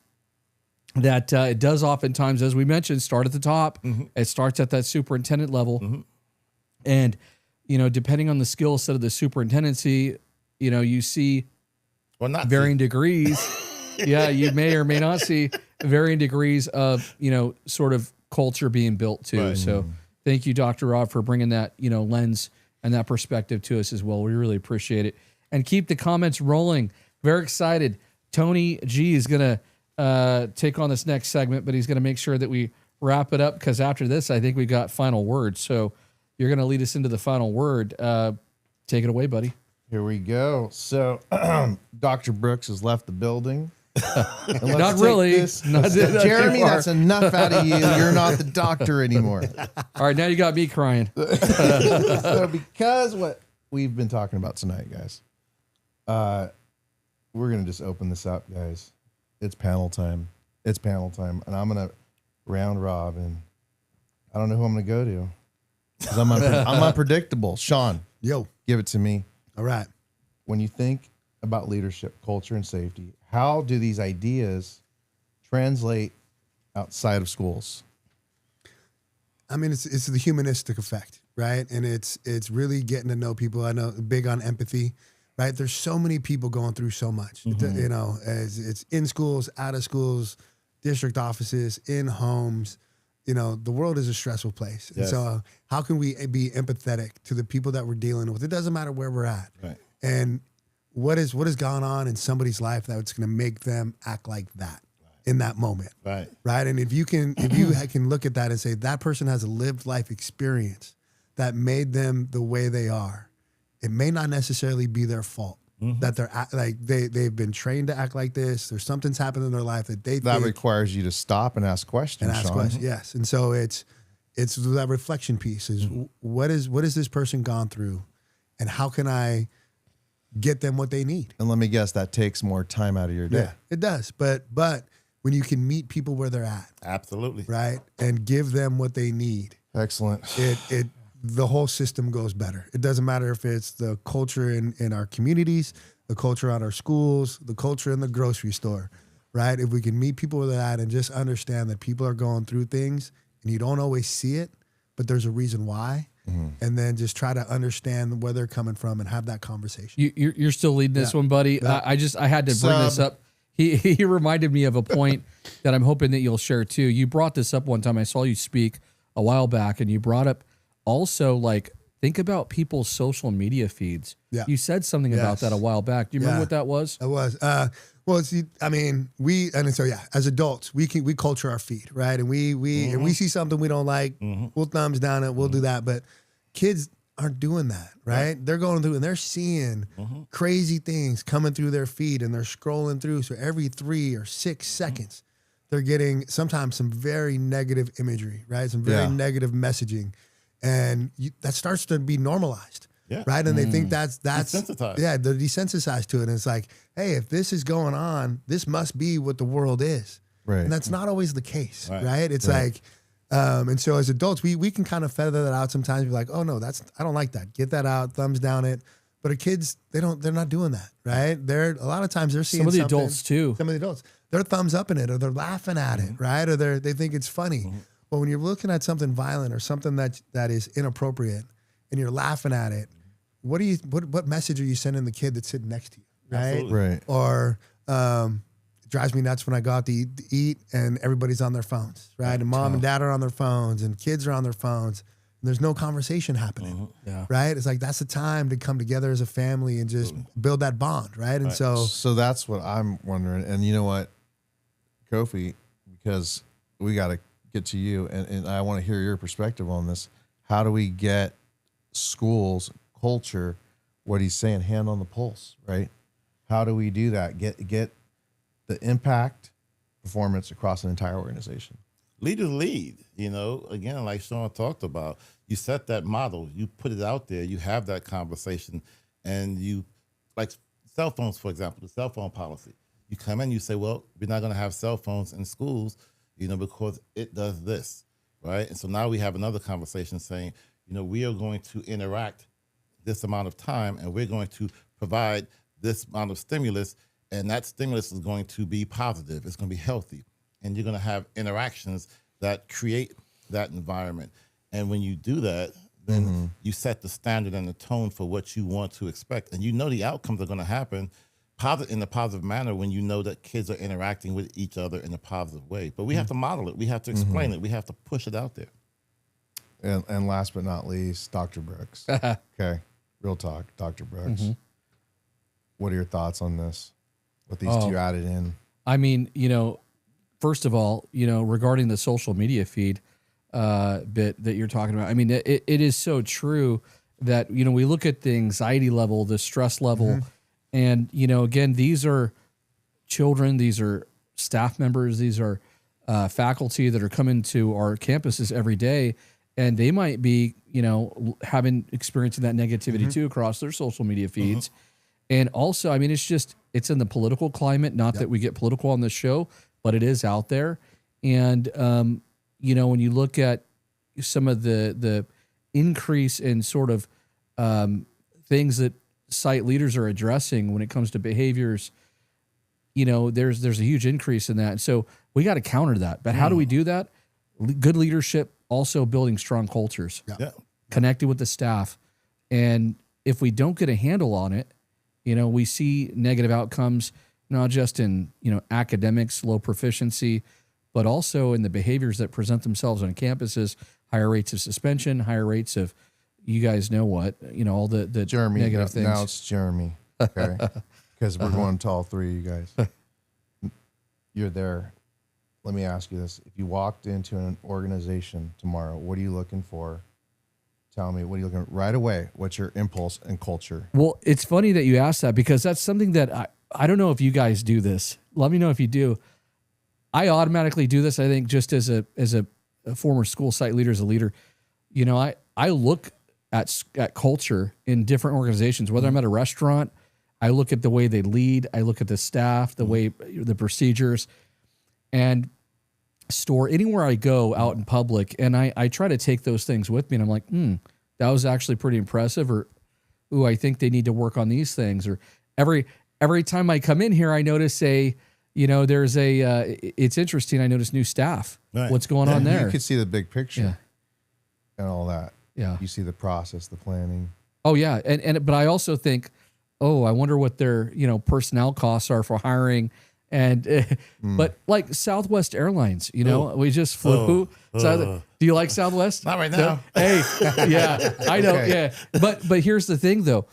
that it does oftentimes, as we mentioned, start at the top. It starts at that superintendent level. And depending on the skill set of the superintendency, you see varying degrees. You may or may not see varying degrees of, sort of culture being built too. Right. So thank you, Dr. Rob, for bringing that, lens and that perspective to us as well. We really appreciate it. And keep the comments rolling. Very excited. Tony G is going to take on this next segment, but he's going to make sure that we wrap it up because after this, I think we got final words. So you're going to lead us into the final word. Take it away, buddy. Here we go. So Dr. Brooks has left the building. Not really. Jeremy, that's enough out of you. You're not the doctor anymore. All right, now you got me crying. So because what we've been talking about tonight, guys, we're going to just open this up, guys. It's panel time. And I'm going to round robin. I don't know who I'm going to go to. Because I'm unpredictable. Shaun, give it to me. All right. When you think about leadership, culture, and safety, how do these ideas translate outside of schools? I mean, it's the humanistic effect, right? And it's really getting to know people. I know big on empathy, right? There's so many people going through so much, you know, as it's in schools, out of schools, district offices, in homes. You know, the world is a stressful place. Yes. And so how can we be empathetic to the people that we're dealing with? It doesn't matter where we're at. Right. And what has gone on in somebody's life that's going to make them act like that in that moment. Right. Right. And if you can look at that and say that person has a lived life experience that made them the way they are, it may not necessarily be their fault. That they've been trained to act like this. There's something's happened in their life that requires you to stop and ask questions. Yes, and so it's that reflection piece is what has this person gone through, and how can I get them what they need? And let me guess, that takes more time out of your day. Yeah, it does. But when you can meet people where they're at, absolutely, right, and give them what they need, excellent. The whole system goes better. It doesn't matter if it's the culture in our communities, the culture at our schools, the culture in the grocery store, right? If we can meet people with that and just understand that people are going through things and you don't always see it, but there's a reason why, and then just try to understand where they're coming from and have that conversation. You're still leading this one, buddy. Yeah. I had to bring this up. He reminded me of a point that I'm hoping that you'll share too. You brought this up one time. I saw you speak a while back, and you brought up also, like, think about people's social media feeds. Yeah. You said something about that a while back. Do you remember what that was? It was. Well, see, I mean, as adults, we culture our feed, right? And we see something we don't like, we'll thumbs down it, we'll do that. But kids aren't doing that, right? They're going through and they're seeing crazy things coming through their feed, and they're scrolling through. So every 3 or 6 seconds, they're getting sometimes some very negative imagery, right? Some very negative messaging. And that starts to be normalized, right? And they think that's desensitized. Yeah, they're desensitized to it. And it's like, hey, if this is going on, this must be what the world is, right? And that's not always the case, right? It's like, and so as adults, we can kind of feather that out sometimes. Be like, oh no, I don't like that. Get that out, thumbs down it. But our kids, they're not doing that, right? A lot of times they're seeing some of the adults too. Some of the adults, they're thumbs up in it, or they're laughing at it, right? Or they think it's funny. But when you're looking at something violent or something that is inappropriate and you're laughing at it, what message are you sending the kid that's sitting next to you, right? Absolutely. Right. Or it drives me nuts when I go out to eat and everybody's on their phones, right? And mom and dad are on their phones and kids are on their phones. And there's no conversation happening, right? It's like that's the time to come together as a family and just build that bond, right? And so that's what I'm wondering. And you know what, Kofi, because we got to get to you, and I want to hear your perspective on this. How do we get schools, culture, what he's saying, hand on the pulse, right? How do we do that? Get the impact performance across an entire organization. Leaders lead, again, like Shaun talked about, you set that model, you put it out there, you have that conversation, and you, like cell phones, for example, the cell phone policy. You come in, you say, well, we're not going to have cell phones in schools, because it does this, right? And so now we have another conversation saying, we are going to interact this amount of time, and we're going to provide this amount of stimulus, and that stimulus is going to be positive. It's going to be healthy, and you're going to have interactions that create that environment. And when you do that, then you set the standard and the tone for what you want to expect, and the outcomes are going to happen in a positive manner when you know that kids are interacting with each other in a positive way. But we have to model it. We have to explain it. We have to push it out there. And last but not least, Dr. Brooks. Okay, real talk, Dr. Brooks. What are your thoughts on this? What these two added in? I mean, first of all, regarding the social media feed bit that you're talking about, I mean, it is so true that, we look at the anxiety level, the stress level, and, again, these are children, these are staff members, these are faculty that are coming to our campuses every day, and they might be, experiencing that negativity too across their social media feeds. And also, I mean, it's in the political climate, not that we get political on this show, but it is out there. And, when you look at some of the increase in sort of things that site leaders are addressing when it comes to behaviors, there's a huge increase in that. And so we got to counter that. But how do we do that? Good leadership also building strong cultures, Yeah. connecting with the staff. And if we don't get a handle on it, we see negative outcomes, not just in, academics, low proficiency, but also in the behaviors that present themselves on campuses, higher rates of suspension, higher rates of, you guys know what, all the Jeremy, negative things. now it's Jeremy, okay? Because we're going to all three of you guys. You're there. Let me ask you this. If you walked into an organization tomorrow, what are you looking for? Tell me, what are you looking for right away? What's your impulse and culture? Well, it's funny that you asked that, because that's something that I don't know if you guys do this. Let me know if you do. I automatically do this, I think, just as a former school site leader, as a leader. I look at culture in different organizations, whether I'm at a restaurant, I look at the way they lead, I look at the staff, the way, the procedures, and store, anywhere I go out in public, and I try to take those things with me, and I'm like, that was actually pretty impressive, or, ooh, I think they need to work on these things. Or every time I come in here, I notice there's it's interesting, I notice new staff. Right. What's going on there? You could see the big picture. Yeah. And all that. Yeah. You see the process, the planning. Oh yeah, but I also think, I wonder what their personnel costs are for hiring, and but like Southwest Airlines, we just flew. Do you like Southwest? Not right now. Hey, yeah, I know. Okay. Yeah, but here's the thing though,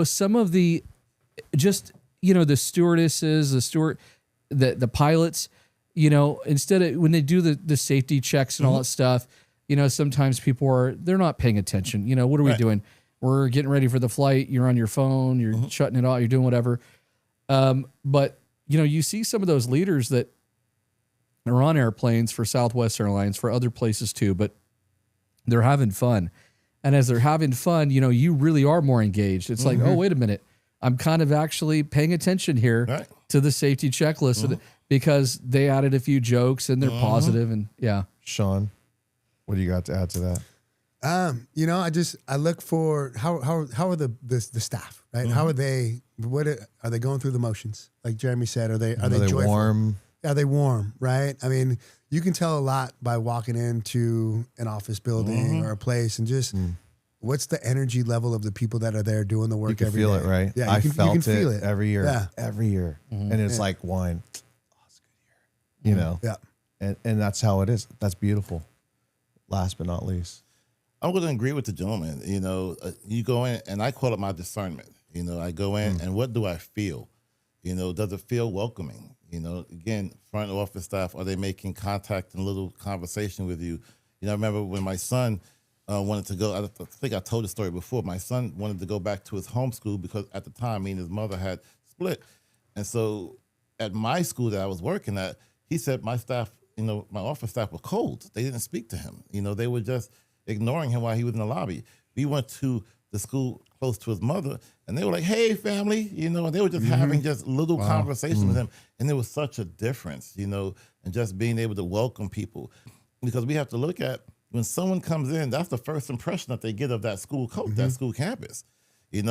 some of the the stewardesses, the pilots, instead of when they do the safety checks and all that stuff. Sometimes people they're not paying attention. What are we doing? We're getting ready for the flight. You're on your phone. You're shutting it off. You're doing whatever. But you see some of those leaders that are on airplanes for Southwest Airlines, for other places too, but they're having fun. And as they're having fun, you really are more engaged. It's like, oh, wait a minute. I'm kind of actually paying attention here to the safety checklist because they added a few jokes and they're positive, and yeah. Shaun, what do you got to add to that? I look for how are the staff, right? How are they? Are they going through the motions? Like Jeremy said, are they joyful? Warm? Are they warm? Right? I mean, you can tell a lot by walking into an office building or a place and just what's the energy level of the people that are there doing the work. You can every feel day. it, right? Yeah, I you can feel it every year. Yeah. Every year, and it's like wine. Oh, it's a good year. Yeah. And that's how it is. That's beautiful. Last but not least. I'm going to agree with the gentleman. You go in, and I call it my discernment. I go in, and what do I feel? Does it feel welcoming? Again, front office staff, are they making contact and a little conversation with you? I remember when my son wanted to go, I think I told the story before, my son wanted to go back to his home school because at the time, me and his mother had split. And so at my school that I was working at, he said my staff, my office staff were cold. They didn't speak to him. They were just ignoring him while he was in the lobby. We went to the school close to his mother, and they were like, "Hey, family," and they were just having just little conversations with him, and there was such a difference, and just being able to welcome people, because we have to look at when someone comes in, that's the first impression that they get of that school that school campus. If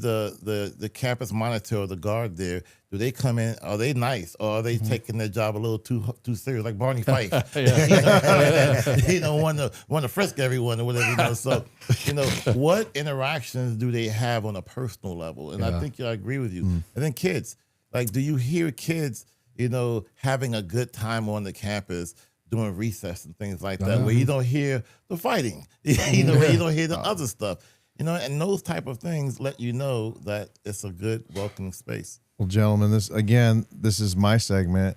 the campus monitor or the guard there, do they come in? Are they nice, or are they taking their job a little too serious, like Barney Fife? Want to frisk everyone or whatever. So, what interactions do they have on a personal level? And I think I agree with you. And then kids, like, do you hear kids, having a good time on the campus during recess and things like that, where you don't hear the fighting, where you don't hear the other stuff. And those type of things let you know that it's a good, welcoming space. Well, gentlemen, this is my segment.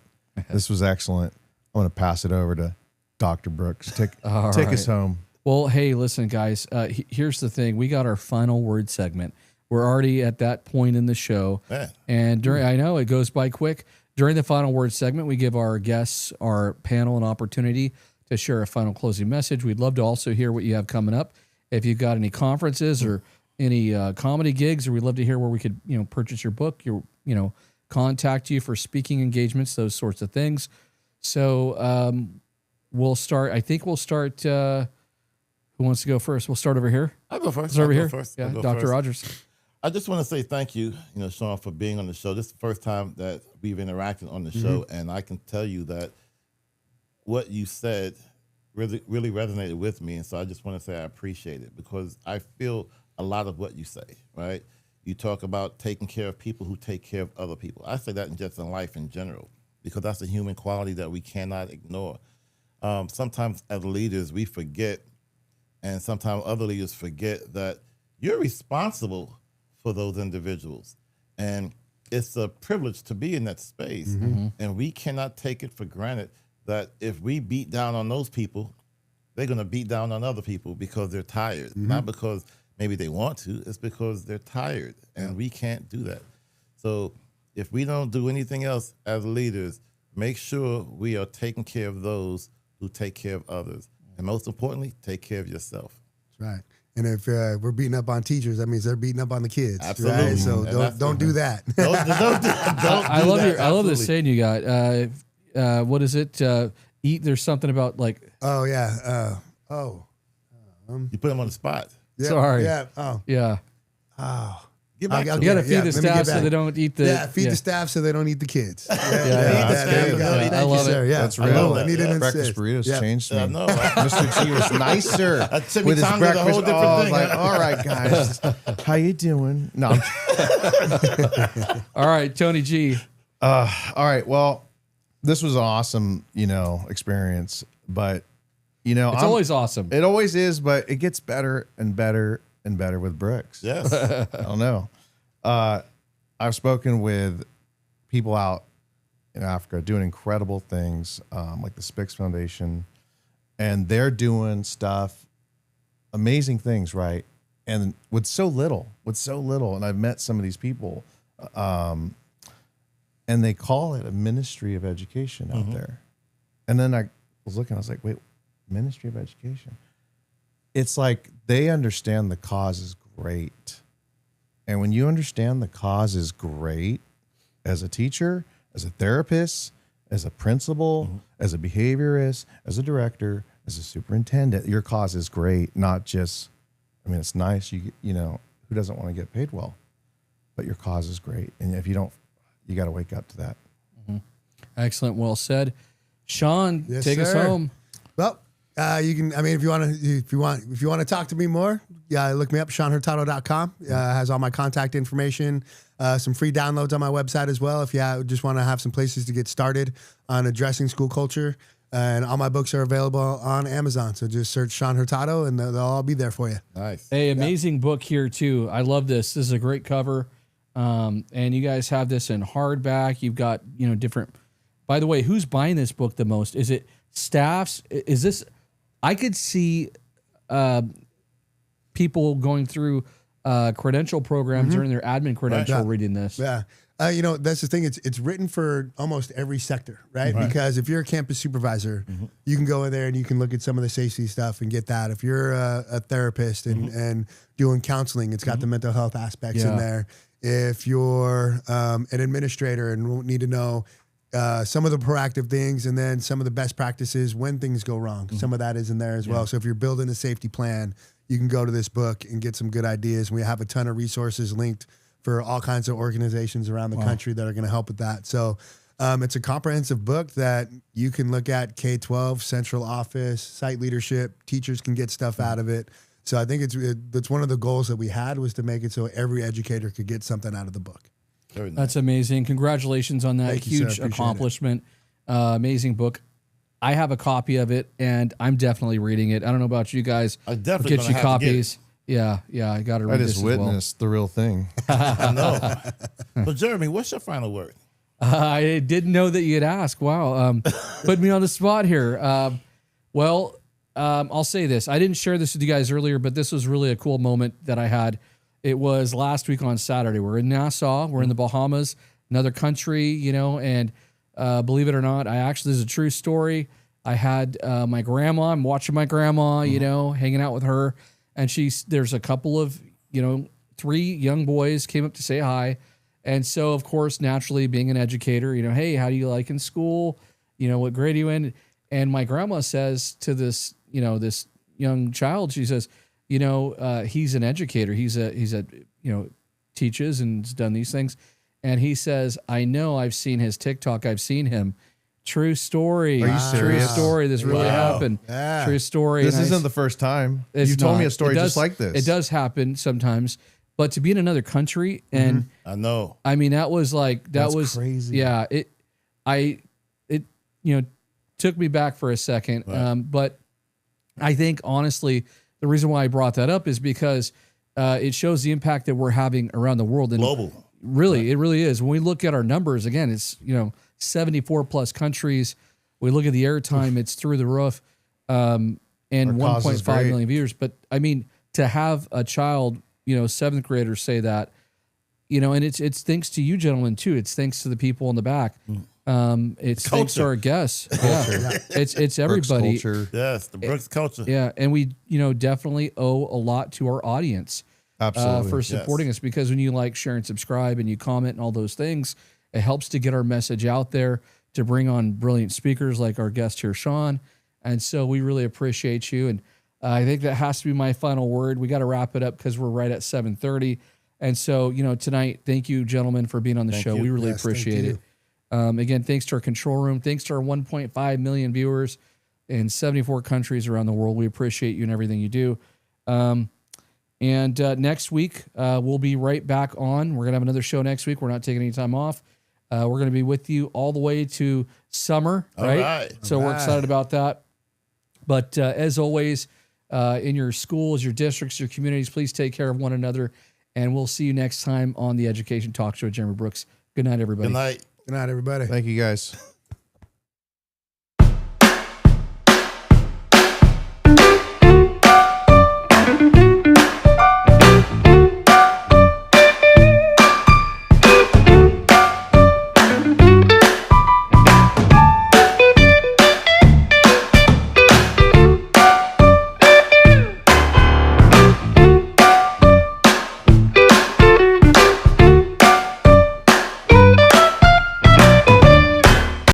This was excellent. I'm going to pass it over to Dr. Brooks. Take us home. Well, hey, listen, guys. Here's the thing. We got our final word segment. We're already at that point in the show, and I know it goes by quick. During the final word segment, we give our guests, our panel, an opportunity to share a final closing message. We'd love to also hear what you have coming up. If you've got any conferences or any comedy gigs, or we'd love to hear where we could, purchase your book, contact you for speaking engagements, those sorts of things. So we'll start. I think we'll start. Who wants to go first? We'll start over here. I'll go first. Over here. First. Yeah, Dr. Rogers. I just want to say thank you, Shaun, for being on the show. This is the first time that we've interacted on the show, and I can tell you that what you said really resonated with me. And so I just want to say I appreciate it because I feel a lot of what you say, right? You talk about taking care of people who take care of other people. I say that in life in general because that's a human quality that we cannot ignore. Sometimes as leaders, we forget, and sometimes other leaders forget that you're responsible for those individuals. And it's a privilege to be in that space. And we cannot take it for granted that if we beat down on those people, they're going to beat down on other people because they're tired, not because maybe they want to, it's because they're tired, and we can't do that. So if we don't do anything else as leaders, make sure we are taking care of those who take care of others. And most importantly, take care of yourself. That's right. And if we're beating up on teachers, that means they're beating up on the kids. Absolutely. Right? So don't do that. I love this saying you got. What is it? Eat. There's something about like. Oh yeah. You put them on the spot. Yeah, Sorry. Yeah. Oh. Yeah. Oh. You got to feed the staff so they don't eat the. Feed the staff so they don't eat the kids. There you go. I love it. Yeah, That's real. I need it. Breakfast burritos changed me. I know. Mr. G was nicer with his breakfast. A whole different thing. Like, all right, guys, how you doing? No. All right, Tony G. All right. Well, this was an awesome, experience, but It's always awesome. It always is, but it gets better and better and better with Brooks. Yes. I don't know. I've spoken with people out in Africa doing incredible things, like the Spix Foundation, and they're doing stuff, amazing things, right? And with so little, and I've met some of these people, and they call it a ministry of education out there. And then I was looking, I was like, wait, ministry of education? It's like they understand the cause is great. And when you understand the cause is great as a teacher, as a therapist, as a principal, as a behaviorist, as a director, as a superintendent, your cause is great. Not just, it's nice. You know, who doesn't want to get paid well? But your cause is great. And if you don't, you got to wake up to that. Excellent. Well said. Sean, Yes, take us sir. home. Well, you can. If you want to talk to me more, look me up. ShaunHurtado.com has all my contact information. Some free downloads on my website as well. If you just want to have some places to get started on addressing school culture, and all my books are available on Amazon. So just search Shaun Hurtado, and they'll all be there for you. Nice. Hey, amazing book here too. I love this. This is a great cover, and you guys have this in hardback. You've got different. By the way, who's buying this book the most? Is it staffs? Is this? I could see people going through credential programs during their admin credential reading this. Yeah. That's the thing. It's written for almost every sector, right? Because if you're a campus supervisor, you can go in there and you can look at some of the safety stuff and get that. If you're a therapist and doing counseling, it's got the mental health aspects in there. If you're an administrator and need to know some of the proactive things and then some of the best practices when things go wrong, some of that is in there as well. So if you're building a safety plan, you can go to this book and get some good ideas. We have a ton of resources linked for all kinds of organizations around the country that are going to help with that. So it's a comprehensive book that you can look at K-12, central office, site leadership. Teachers can get stuff out of it. So I think it's one of the goals that we had was to make it so every educator could get something out of the book. Very nice. That's amazing. Congratulations on that. Thank you, sir. Huge Appreciate accomplishment. Amazing book. I have a copy of it, and I'm definitely reading it. I don't know about you guys. I definitely get you gonna have to get copies. Yeah, I got to read I this just as well. witnessed the real thing. I know. So, Jeremy, what's your final word? I didn't know that you'd ask. Wow. Put me on the spot here. I'll say this. I didn't share this with you guys earlier, but this was really a cool moment that I had. It was last week on Saturday. We're in Nassau. We're in the Bahamas, another country, and believe it or not, this is a true story. I had my grandma. I'm watching my grandma, hanging out with her. And there's a couple of, 3 young boys came up to say hi. And so, of course, naturally being an educator, hey, how do you like in school? What grade are you in? And my grandma says to this, this young child, she says, he's an educator. He's a teaches and has done these things. And he says, I know I've seen his TikTok. I've seen him. True story. Are you serious? True story. This really happened. Yeah. True story. This And isn't the first time. it's You told me not. a story It does- just like this. It does happen sometimes, but to be in another country and I know. I mean that was like That's was crazy. Yeah, it took me back for a second. Right. But I think honestly, the reason why I brought that up is because it shows the impact that we're having around the world. And Global. really, it really is. When we look at our numbers, again, it's 74 plus countries. We look at the airtime; it's through the roof, and Our cause is 1.5 great. million viewers. But I mean, to have a child, seventh graders say that, and it's thanks to you gentlemen too. It's thanks to the people in the back. It's thanks to Culture. our guests. Yeah. It's everybody. Brooks culture. Yes, the Brooks culture. Yeah, and we definitely owe a lot to our audience. Absolutely. For supporting us, because when you like, share, and subscribe, and you comment and all those things, it helps to get our message out there, to bring on brilliant speakers like our guest here, Shaun. And so we really appreciate you. And I think that has to be my final word. We got to wrap it up because we're right at 7:30. And so, tonight, thank you, gentlemen, for being on the show. you. We really Yes, thank appreciate you. it. Again, thanks to our control room. Thanks to our 1.5 million viewers in 74 countries around the world. We appreciate you and everything you do. And next week, we'll be right back on. We're going to have another show next week. We're not taking any time off. We're going to be with you all the way to summer, right? right. So we're excited about that. But as always, in your schools, your districts, your communities, please take care of one another. And we'll see you next time on the Education Talk Show with Jeremy Brooks. Good night, everybody. Good night. Good night, everybody. Thank you, guys.